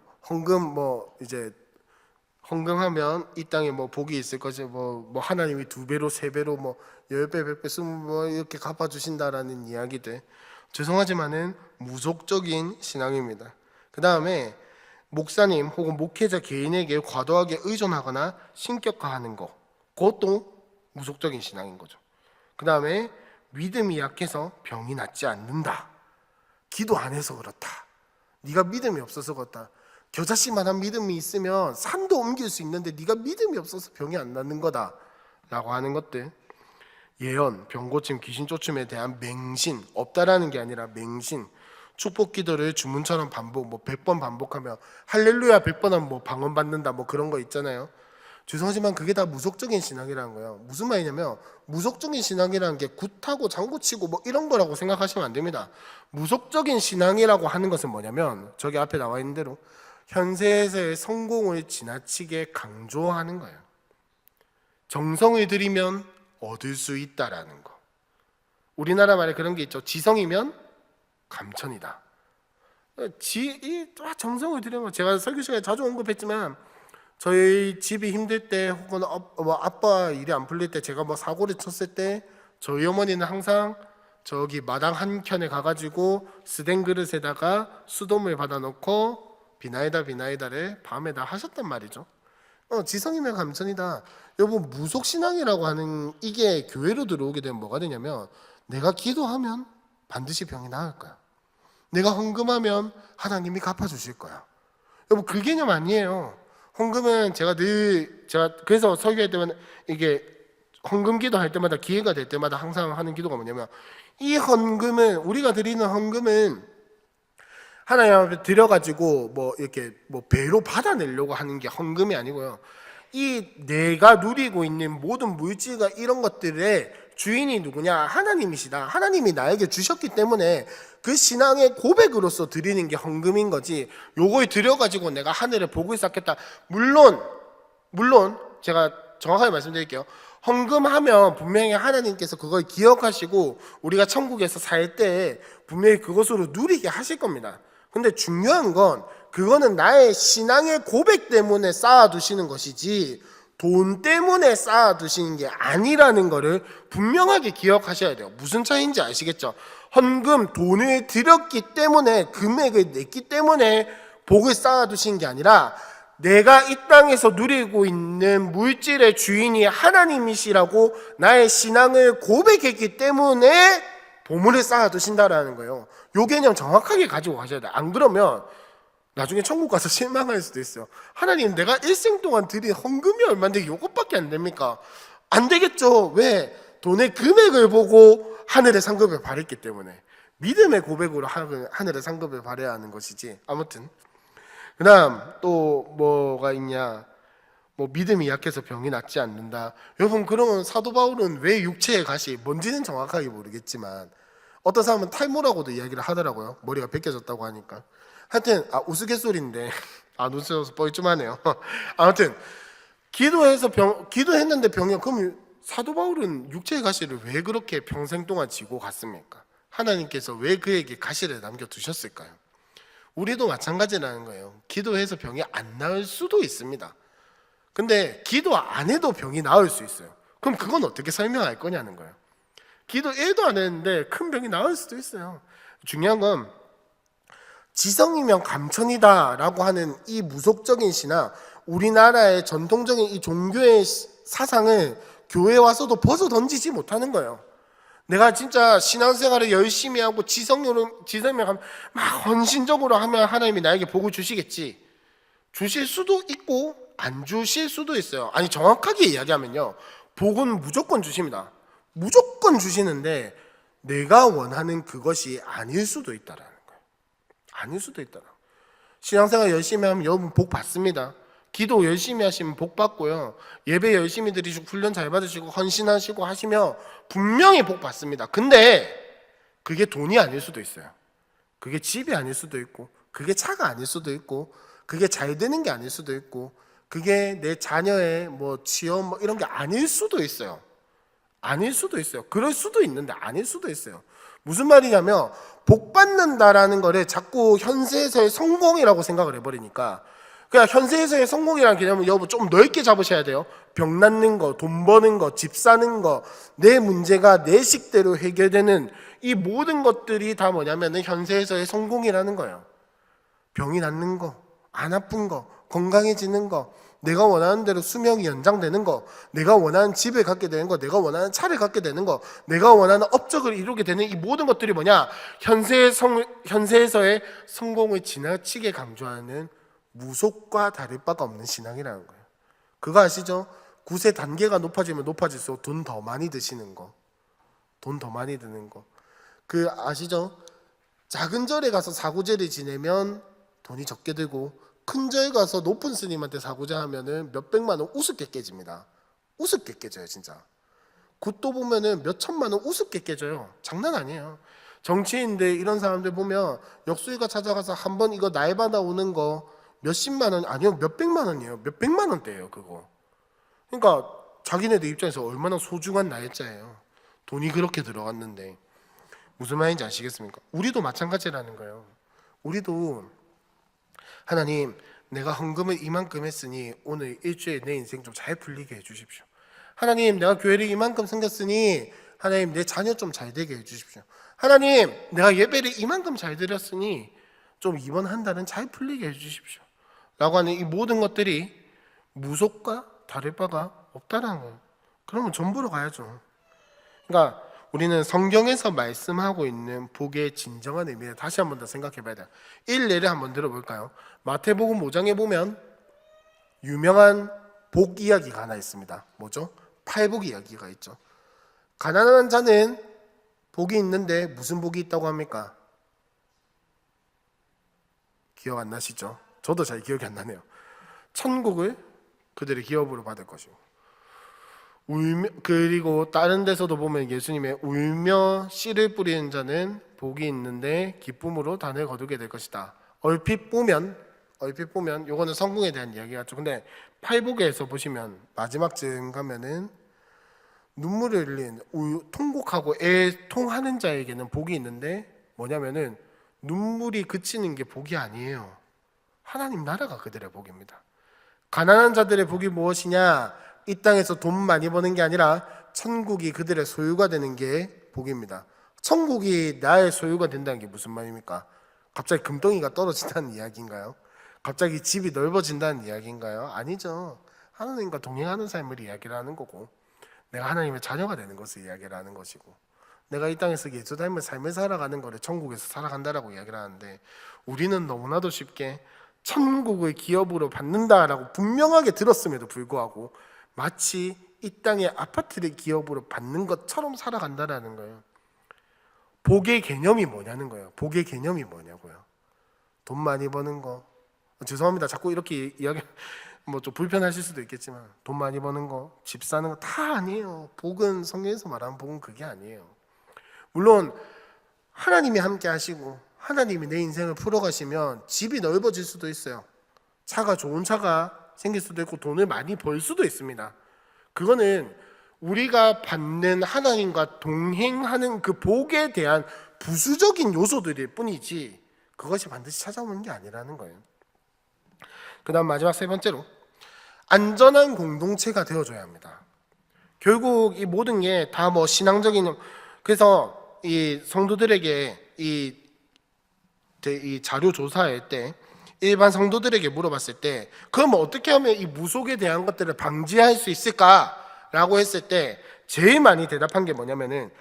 헌금하면 이 땅에 뭐 복이 있을 거지, 뭐 하나님이 2배로 3배로 뭐 10배 100배 20배 이렇게 갚아 주신다라는 이야기들. 죄송하지만은 무속적인 신앙입니다. 그 다음에 목사님 혹은 목회자 개인에게 과도하게 의존하거나 신격화하는 거, 그것도 무속적인 신앙인 거죠. 그 다음에 믿음이 약해서 병이 낫지 않는다. 기도 안 해서 그렇다. 네가 믿음이 없어서 그렇다. 겨자씨만한 믿음이 있으면 산도 옮길 수 있는데 네가 믿음이 없어서 병이 안 낫는 거다 라고 하는 것들. 예언, 병고침, 귀신 쫓음에 대한 맹신, 없다라는 게 아니라 맹신. 축복 기도를 주문처럼 반복, 100번 반복하면 할렐루야 100번 하면 방언 받는다, 그런 거 있잖아요. 죄송하지만 그게 다 무속적인 신앙이라는 거예요. 무슨 말이냐면 무속적인 신앙이라는 게 굿하고 장구치고 이런 거라고 생각하시면 안 됩니다. 무속적인 신앙이라고 하는 것은 뭐냐면 저기 앞에 나와 있는 대로 현세에서의 성공을 지나치게 강조하는 거예요. 정성을 들이면 얻을 수 있다라는 거. 우리나라 말에 그런 게 있죠. 지성이면 감천이다. 정성을 들이면, 제가 설교 시간에 자주 언급했지만 저희 집이 힘들 때 혹은 아빠 일이 안 풀릴 때, 제가 사고를 쳤을 때 저희 어머니는 항상 저기 마당 한켠에 가가지고 스텐 그릇에다가 수돗물 받아놓고 비나이다를 밤에다 하셨단 말이죠. 지성이면 감천이다. 여러분 무속신앙이라고 하는 이게 교회로 들어오게 되면 뭐가 되냐면, 내가 기도하면 반드시 병이 나을 거야. 내가 헌금하면 하나님이 갚아주실 거야. 여러분 그 개념 아니에요. 헌금은 제가 그래서 설교할 때마다 이게 헌금 기도할 때마다, 기회가 될 때마다 항상 하는 기도가 뭐냐면, 이 헌금은, 우리가 드리는 헌금은 하나님 앞에 드려가지고 이렇게 배로 받아내려고 하는 게 헌금이 아니고요. 이 내가 누리고 있는 모든 물질과 이런 것들의 주인이 누구냐? 하나님이시다. 하나님이 나에게 주셨기 때문에 그 신앙의 고백으로서 드리는 게 헌금인 거지, 요걸 드려가지고 내가 하늘에 복을 쌓겠다. 물론 제가 정확하게 말씀드릴게요. 헌금하면 분명히 하나님께서 그걸 기억하시고 우리가 천국에서 살 때 분명히 그것으로 누리게 하실 겁니다. 근데 중요한 건 그거는 나의 신앙의 고백 때문에 쌓아두시는 것이지, 돈 때문에 쌓아두시는 게 아니라는 거를 분명하게 기억하셔야 돼요. 무슨 차이인지 아시겠죠? 헌금, 돈을 들였기 때문에, 금액을 냈기 때문에 복을 쌓아두신 게 아니라 내가 이 땅에서 누리고 있는 물질의 주인이 하나님이시라고 나의 신앙을 고백했기 때문에 보물을 쌓아두신다라는 거예요. 요 개념 정확하게 가지고 가셔야 돼요. 안 그러면 나중에 천국 가서 실망할 수도 있어요. 하나님, 내가 일생 동안 드린 헌금이 얼마인데 이것밖에 안 됩니까? 안 되겠죠. 왜? 돈의 금액을 보고 하늘의 상급을 바랬기 때문에. 믿음의 고백으로 하늘의 상급을 바라야 하는 것이지. 아무튼 그 다음 또 뭐가 있냐, 뭐 믿음이 약해서 병이 낫지 않는다. 여러분, 그러면 사도 바울은 왜 육체의 가시, 뭔지는 정확하게 모르겠지만 어떤 사람은 탈모라고도 이야기를 하더라고요. 머리가 벗겨졌다고 하니까. 하여튼 우스갯소리인데 웃어서 뻘쭘하네요. 아무튼 기도했는데 병이, 그럼 사도 바울은 육체의 가시를 왜 그렇게 평생 동안 지고 갔습니까? 하나님께서 왜 그에게 가시를 남겨두셨을까요? 우리도 마찬가지라는 거예요. 기도해서 병이 안 나을 수도 있습니다. 근데 기도 안 해도 병이 나을 수 있어요. 그럼 그건 어떻게 설명할 거냐는 거예요. 기도 1도 안 했는데 큰 병이 나을 수도 있어요. 중요한 건 지성이면 감천이다라고 하는 이 무속적인 신앙, 우리나라의 전통적인 이 종교의 사상을 교회에 와서도 벗어 던지지 못하는 거예요. 내가 진짜 신앙생활을 열심히 하고 지성이면 막 헌신적으로 하면 하나님이 나에게 복을 주시겠지. 주실 수도 있고 안 주실 수도 있어요. 아니, 정확하게 이야기하면요, 복은 무조건 주십니다. 무조건 주시는데 내가 원하는 그것이 아닐 수도 있다라는 거예요. 아닐 수도 있다라. 신앙생활 열심히 하면 여러분 복 받습니다. 기도 열심히 하시면 복 받고요, 예배 열심히 드리시고 훈련 잘 받으시고 헌신하시고 하시면 분명히 복 받습니다. 근데 그게 돈이 아닐 수도 있어요. 그게 집이 아닐 수도 있고, 그게 차가 아닐 수도 있고, 그게 잘 되는 게 아닐 수도 있고, 그게 내 자녀의 뭐 취업 뭐 이런 게 아닐 수도 있어요. 아닐 수도 있어요. 그럴 수도 있는데 아닐 수도 있어요. 무슨 말이냐면 복 받는다라는 거를 자꾸 현세에서의 성공이라고 생각을 해버리니까, 그냥 현세에서의 성공이라는 개념은 여러분 좀 넓게 잡으셔야 돼요. 병 낫는 거, 돈 버는 거, 집 사는 거, 내 문제가 내 식대로 해결되는 이 모든 것들이 다 뭐냐면은 현세에서의 성공이라는 거예요. 병이 낫는 거, 안 아픈 거, 건강해지는 거, 내가 원하는 대로 수명이 연장되는 거, 내가 원하는 집을 갖게 되는 거, 내가 원하는 차를 갖게 되는 거, 내가 원하는 업적을 이루게 되는 이 모든 것들이 뭐냐? 현세에서의 성공을 지나치게 강조하는 무속과 다를 바가 없는 신앙이라는 거예요. 그거 아시죠? 굿의 단계가 높아지면 높아질수록 돈 더 많이 드시는 거, 돈 더 많이 드는 거. 그 아시죠? 작은 절에 가서 사구제를 지내면 돈이 적게 들고, 큰 절 가서 높은 스님한테 사구제 하면은 몇 백만 원 우습게 깨집니다. 우습게 깨져요, 진짜. 굿도 보면은 몇 천만 원 우습게 깨져요. 장난 아니에요. 정치인들 이런 사람들 보면 역수위가 찾아가서 한번 이거 날받아 오는 거 몇십만 원, 아니요 몇백만 원이에요. 몇백만 원대예요, 그거. 그러니까 자기네들 입장에서 얼마나 소중한 날짜예요. 돈이 그렇게 들어갔는데. 무슨 말인지 아시겠습니까? 우리도 마찬가지라는 거예요. 우리도 하나님, 내가 헌금을 이만큼 했으니 오늘 일주일 내 인생 좀 잘 풀리게 해주십시오. 하나님, 내가 교회를 이만큼 생겼으니 하나님 내 자녀 좀 잘 되게 해주십시오. 하나님, 내가 예배를 이만큼 잘 드렸으니 좀 이번 한 달은 잘 풀리게 해주십시오 라고 하는 이 모든 것들이 무속과 다를 바가 없다라는 거예요. 그러면 전부로 가야죠. 그러니까 우리는 성경에서 말씀하고 있는 복의 진정한 의미를 다시 한 번 더 생각해 봐야 돼요. 일례를 한번 들어볼까요? 마태복음 5장에 보면 유명한 복 이야기가 하나 있습니다. 뭐죠? 팔복 이야기가 있죠. 가난한 자는 복이 있는데 무슨 복이 있다고 합니까? 기억 안 나시죠? 저도 잘 기억이 안 나네요. 천국을 그들의 기업으로 받을 것이고, 그리고 다른 데서도 보면 예수님의 울며 씨를 뿌리는 자는 복이 있는데 기쁨으로 단을 거두게 될 것이다. 얼핏 보면 요거는 성공에 대한 이야기 같죠. 근데 팔복에서 보시면 마지막쯤 가면은 눈물을 흘린 통곡하고 애통하는 자에게는 복이 있는데 뭐냐면은 눈물이 그치는 게 복이 아니에요. 하나님 나라가 그들의 복입니다. 가난한 자들의 복이 무엇이냐? 이 땅에서 돈 많이 버는 게 아니라 천국이 그들의 소유가 되는 게 복입니다. 천국이 나의 소유가 된다는 게 무슨 말입니까? 갑자기 금덩이가 떨어진다는 이야기인가요? 갑자기 집이 넓어진다는 이야기인가요? 아니죠. 하나님과 동행하는 삶을 이야기를 하는 거고, 내가 하나님의 자녀가 되는 것을 이야기를 하는 것이고, 내가 이 땅에서 예수 닮은 삶을 살아가는 거를 천국에서 살아간다라고 이야기를 하는데, 우리는 너무나도 쉽게 천국을 기업으로 받는다라고 분명하게 들었음에도 불구하고 마치 이 땅의 아파트를 기업으로 받는 것처럼 살아간다라는 거예요. 복의 개념이 뭐냐는 거예요. 복의 개념이 뭐냐고요. 돈 많이 버는 거, 죄송합니다. 자꾸 이렇게 이야기 뭐 좀 불편하실 수도 있겠지만, 돈 많이 버는 거, 집 사는 거 다 아니에요. 복은, 성경에서 말하는 복은 그게 아니에요. 물론 하나님이 함께 하시고 하나님이 내 인생을 풀어가시면 집이 넓어질 수도 있어요. 차가, 좋은 차가 생길 수도 있고 돈을 많이 벌 수도 있습니다. 그거는 우리가 받는 하나님과 동행하는 그 복에 대한 부수적인 요소들일 뿐이지 그것이 반드시 찾아오는 게 아니라는 거예요. 그 다음 마지막 세 번째로, 안전한 공동체가 되어줘야 합니다. 결국 이 모든 게 다 뭐 신앙적인, 그래서 이 성도들에게 이 자료 조사할 때 일반 성도들에게 물어봤을 때, 그럼 어떻게 하면 이 무속에 대한 것들을 방지할 수 있을까라고 했을 때 제일 많이 대답한 게 뭐냐면은,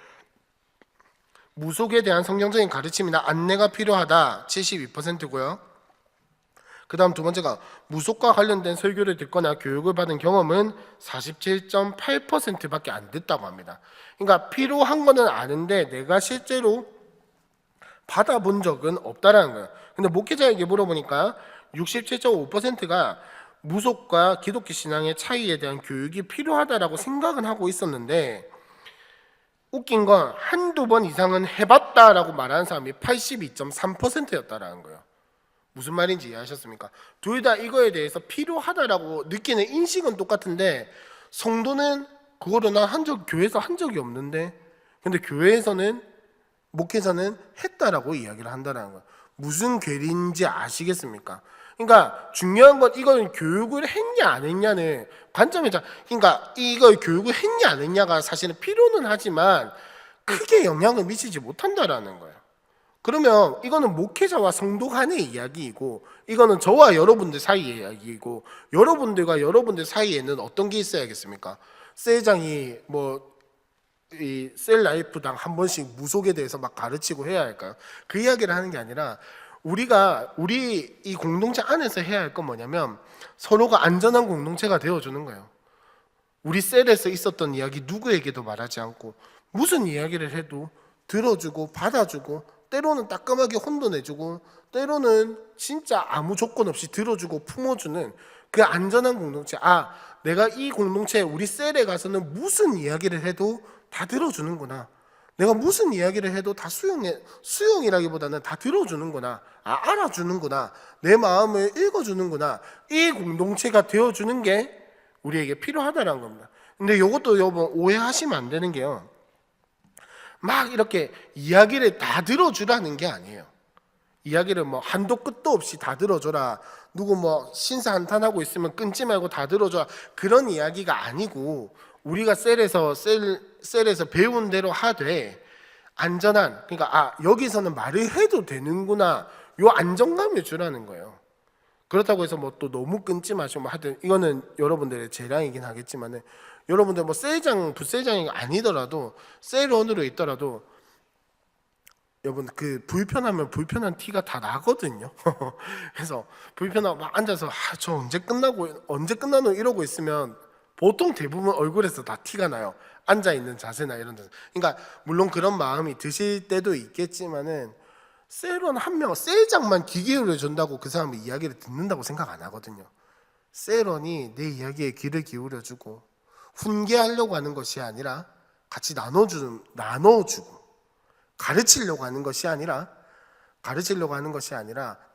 무속에 대한 성경적인 가르침이나 안내가 필요하다 72%고요. 그 다음 두 번째가 무속과 관련된 설교를 듣거나 교육을 받은 경험은 47.8%밖에 안 됐다고 합니다. 그러니까 필요한 거는 아는데 내가 실제로 받아본 적은 없다라는 거예요. 근데 목회자에게 물어보니까 67.5%가 무속과 기독교 신앙의 차이에 대한 교육이 필요하다라고 생각은 하고 있었는데, 웃긴 건 한두 번 이상은 해봤다라고 말하는 사람이 82.3%였다라는 거예요. 무슨 말인지 이해하셨습니까? 둘 다 이거에 대해서 필요하다라고 느끼는 인식은 똑같은데, 성도는 그거를 교회에서 한 적이 없는데, 근데 교회에서는, 목회자는 했다라고 이야기를 한다는 거예요. 무슨 괴리인지 아시겠습니까? 그러니까 중요한 건 이거는 교육을 했냐 안 했냐는 관점이죠. 그러니까 이걸 교육을 했냐 안 했냐가 사실은 필요는 하지만 크게 영향을 미치지 못한다라는 거예요. 그러면 이거는 목회자와 성도 간의 이야기이고, 이거는 저와 여러분들 사이의 이야기이고, 여러분들과 여러분들 사이에는 어떤 게 있어야겠습니까? 셀장이 뭐 이 셀라이프당 한 번씩 무속에 대해서 막 가르치고 해야 할까요? 그 이야기를 하는 게 아니라, 우리 이 공동체 안에서 해야 할 건 뭐냐면 서로가 안전한 공동체가 되어주는 거예요. 우리 셀에서 있었던 이야기 누구에게도 말하지 않고, 무슨 이야기를 해도 들어주고 받아주고, 때로는 따끔하게 혼돈해주고, 때로는 진짜 아무 조건 없이 들어주고 품어주는 그 안전한 공동체. 내가 이 공동체, 우리 셀에 가서는 무슨 이야기를 해도 다 들어주는구나. 내가 무슨 이야기를 해도 다 수용이라기보다는 다 들어주는구나. 알아주는구나. 내 마음을 읽어주는구나. 이 공동체가 되어주는 게 우리에게 필요하다는 겁니다. 근데 이것도 여러분 오해하시면 안 되는 게요, 막 이렇게 이야기를 다 들어주라는 게 아니에요. 이야기를 뭐 한도 끝도 없이 다 들어줘라, 누구 뭐 신사 한탄하고 있으면 끊지 말고 다 들어줘라, 그런 이야기가 아니고, 우리가 셀에서 배운 대로 하되 안전한, 그러니까 여기서는 말을 해도 되는구나, 요 안정감을 주라는 거예요. 그렇다고 해서 뭐 또 너무 끊지 마시고 뭐 하여튼 이거는 여러분들의 재량이긴 하겠지만은, 여러분들 뭐 셀장 부셀장이 아니더라도 셀원으로 있더라도 여러분 그 불편하면 불편한 티가 다 나거든요. 그래서 불편하고 막 앉아서 저 언제 끝나노 이러고 있으면 보통 대부분 얼굴에서 다 티가 나요. 앉아 있는 자세나 이런 데서. 그러니까 물론 그런 마음이 드실 때도 있겠지만은, 셀원 한 명, 셀장만 귀 기울여 준다고 그 사람의 이야기를 듣는다고 생각 안 하거든요. 셀원이 내 이야기에 귀를 기울여 주고 훈계하려고 하는 것이 아니라 같이 나눠주고 가르치려고 하는 것이 아니라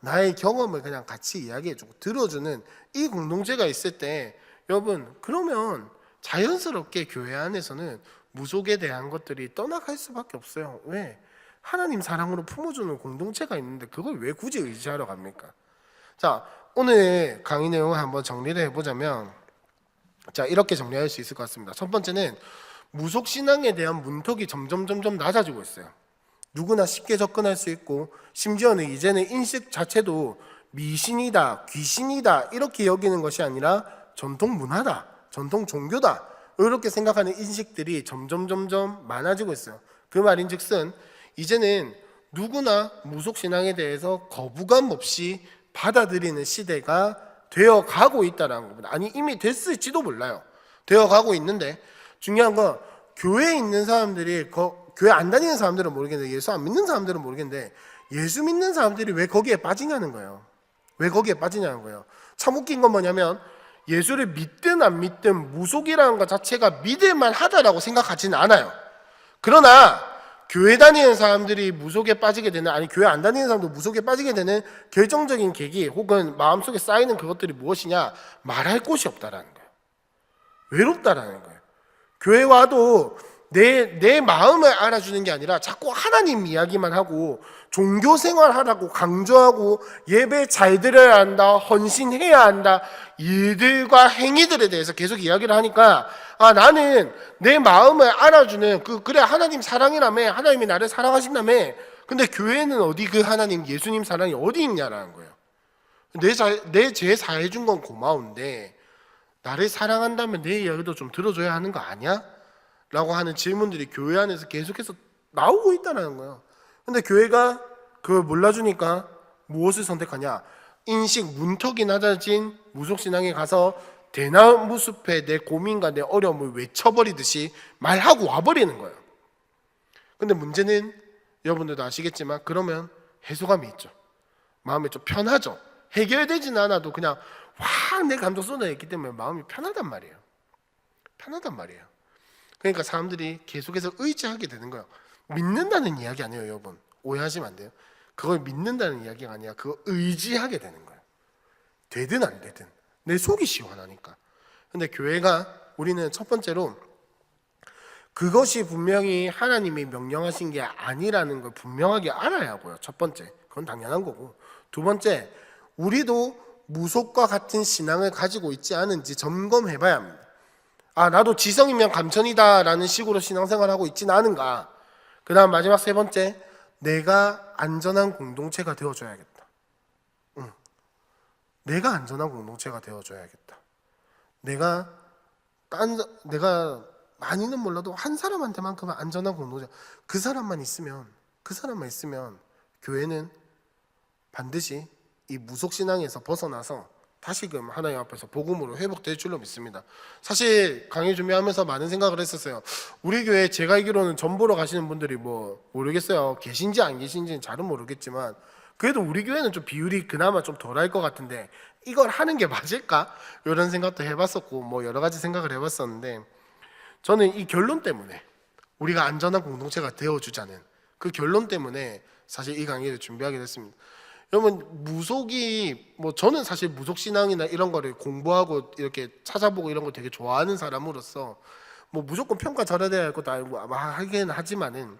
나의 경험을 그냥 같이 이야기해주고 들어주는 이 공동체가 있을 때, 여러분 그러면 자연스럽게 교회 안에서는 무속에 대한 것들이 떠나갈 수밖에 없어요. 왜? 하나님 사랑으로 품어주는 공동체가 있는데 그걸 왜 굳이 의지하러 갑니까? 자, 오늘 강의 내용을 한번 정리를 해보자면, 자, 이렇게 정리할 수 있을 것 같습니다. 첫 번째는 무속신앙에 대한 문턱이 점점 낮아지고 있어요. 누구나 쉽게 접근할 수 있고, 심지어는 이제는 인식 자체도 미신이다, 귀신이다 이렇게 여기는 것이 아니라 전통 문화다, 전통 종교다 이렇게 생각하는 인식들이 점점 많아지고 있어요. 그 말인즉슨 이제는 누구나 무속신앙에 대해서 거부감 없이 받아들이는 시대가 되어가고 있다는 겁니다. 아니, 이미 됐을지도 몰라요. 되어가고 있는데, 중요한 건 교회에 있는 사람들이, 교회 안 다니는 사람들은 모르겠는데, 예수 안 믿는 사람들은 모르겠는데, 예수 믿는 사람들이 왜 거기에 빠지냐는 거예요. 왜 거기에 빠지냐는 거예요. 참 웃긴 건 뭐냐면, 예수를 믿든 안 믿든 무속이라는 것 자체가 믿을만 하다라고 생각하지는 않아요. 그러나 교회 다니는 사람들이 무속에 빠지게 되는, 아니 교회 안 다니는 사람도 무속에 빠지게 되는 결정적인 계기 혹은 마음속에 쌓이는 그것들이 무엇이냐, 말할 곳이 없다라는 거예요. 외롭다라는 거예요. 교회 와도 내 마음을 알아주는 게 아니라 자꾸 하나님 이야기만 하고 종교 생활하라고 강조하고 예배 잘 드려야 한다, 헌신해야 한다, 일들과 행위들에 대해서 계속 이야기를 하니까, 아, 나는 내 마음을 알아주는 그래 하나님 사랑이라며, 하나님이 나를 사랑하신다며, 근데 교회는 어디 그 하나님 예수님 사랑이 어디 있냐라는 거예요. 내 죄 사해 준 건 고마운데 나를 사랑한다면 내 이야기도 좀 들어줘야 하는 거 아니야? 라고 하는 질문들이 교회 안에서 계속해서 나오고 있다는 거예요. 근데 교회가 그걸 몰라주니까 무엇을 선택하냐? 인식 문턱이 낮아진 무속신앙에 가서 대나무 숲에 내 고민과 내 어려움을 외쳐버리듯이 말하고 와버리는 거예요. 근데 문제는 여러분들도 아시겠지만, 그러면 해소감이 있죠. 마음이 좀 편하죠. 해결되지는 않아도 그냥 확 내 감정 쏟아냈기 때문에 마음이 편하단 말이에요. 그러니까 사람들이 계속해서 의지하게 되는 거예요. 믿는다는 이야기 아니에요, 여러분. 오해하시면 안 돼요. 그걸 믿는다는 이야기가 아니라 그거 의지하게 되는 거예요. 되든 안 되든 내 속이 시원하니까. 근데 교회가, 우리는 첫 번째로 그것이 분명히 하나님이 명령하신 게 아니라는 걸 분명하게 알아야 하고요. 첫 번째, 그건 당연한 거고. 두 번째, 우리도 무속과 같은 신앙을 가지고 있지 않은지 점검해봐야 합니다. 아, 나도 지성이면 감천이다라는 식으로 신앙생활하고 있지는 않은가. 그 다음 마지막 세 번째, 내가 안전한 공동체가 되어줘야겠다. 내가 안전한 공동체가 되어줘야겠다. 내가 많이는 몰라도 한 사람한테만큼은 안전한 공동체, 그 사람만 있으면 교회는 반드시 이 무속신앙에서 벗어나서 다시금 하나님 앞에서 복음으로 회복될 줄로 믿습니다. 사실 강의 준비하면서 많은 생각을 했었어요. 우리 교회 제가 알기로는 전 보러 가시는 분들이 뭐 모르겠어요. 계신지 안 계신지는 잘은 모르겠지만, 그래도 우리 교회는 좀 비율이 그나마 좀 덜할 것 같은데 이걸 하는 게 맞을까? 이런 생각도 해봤었고, 뭐 여러 가지 생각을 해봤었는데, 저는 이 결론 때문에, 우리가 안전한 공동체가 되어주자는 그 결론 때문에 사실 이 강의를 준비하게 됐습니다. 여러분, 무속이, 뭐 저는 사실 무속신앙이나 이런 거를 공부하고 이렇게 찾아보고 이런 거 되게 좋아하는 사람으로서 뭐 무조건 평가 잘해야 할 것도 아니고 아마 하긴 하지만은,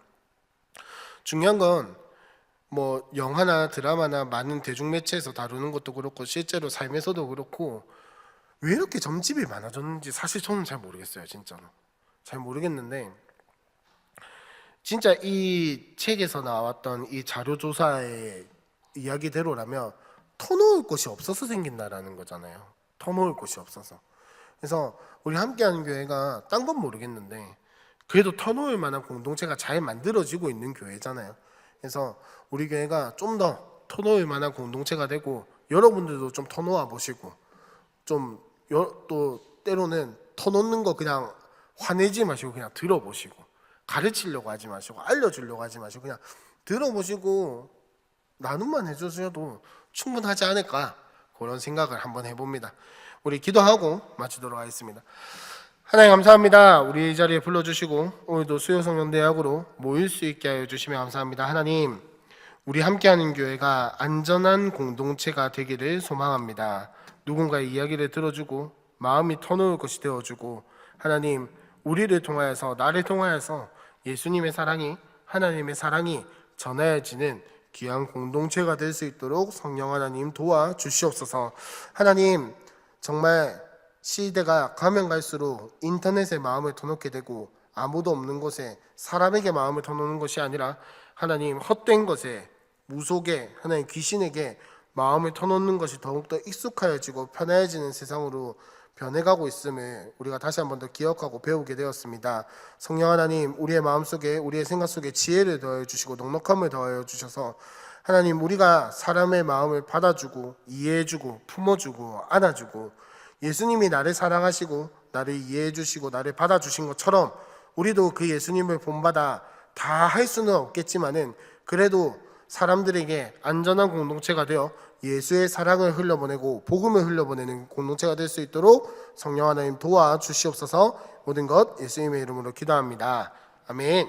중요한 건 뭐 영화나 드라마나 많은 대중매체에서 다루는 것도 그렇고 실제로 삶에서도 그렇고 왜 이렇게 점집이 많아졌는지 사실 저는 잘 모르겠어요. 진짜로 잘 모르겠는데, 진짜 이 책에서 나왔던 이 자료조사의 이야기대로라면 터놓을 곳이 없어서 생긴다라는 거잖아요. 터놓을 곳이 없어서. 그래서 우리 함께하는 교회가 딴 건 모르겠는데 그래도 터놓을 만한 공동체가 잘 만들어지고 있는 교회잖아요. 그래서 우리 교회가 좀 더 터놓을 만한 공동체가 되고, 여러분들도 좀 터놓아 보시고, 좀 또 때로는 터놓는 거 그냥 화내지 마시고 그냥 들어보시고, 가르치려고 하지 마시고 알려주려고 하지 마시고 그냥 들어보시고 나눔만 해주셔도 충분하지 않을까, 그런 생각을 한번 해봅니다. 우리 기도하고 마치도록 하겠습니다. 하나님 감사합니다. 우리 이 자리에 불러주시고 오늘도 수요성령대학으로 모일 수 있게 하여 주시며 감사합니다. 하나님, 우리 함께하는 교회가 안전한 공동체가 되기를 소망합니다. 누군가의 이야기를 들어주고 마음이 터놓을 것이 되어주고, 하나님, 우리를 통하여서, 나를 통하여서 예수님의 사랑이, 하나님의 사랑이 전해지는 귀한 공동체가 될 수 있도록 성령 하나님 도와주시옵소서. 하나님, 정말 시대가 가면 갈수록 인터넷에 마음을 터놓게 되고 아무도 없는 곳에 사람에게 마음을 터놓는 것이 아니라 하나님 헛된 것에 무속에 하나님 귀신에게 마음을 터놓는 것이 더욱더 익숙해지고 편해지는 세상으로 변해가고 있음을 우리가 다시 한 번 더 기억하고 배우게 되었습니다. 성령 하나님, 우리의 마음속에 우리의 생각 속에 지혜를 더해 주시고 넉넉함을 더해 주셔서 하나님, 우리가 사람의 마음을 받아주고 이해해주고 품어주고 안아주고 예수님이 나를 사랑하시고 나를 이해해 주시고 나를 받아주신 것처럼 우리도 그 예수님을 본받아 다 할 수는 없겠지만은 그래도 사람들에게 안전한 공동체가 되어 예수의 사랑을 흘려보내고 복음을 흘려보내는 공동체가 될 수 있도록 성령 하나님 도와주시옵소서. 모든 것 예수님의 이름으로 기도합니다. 아멘.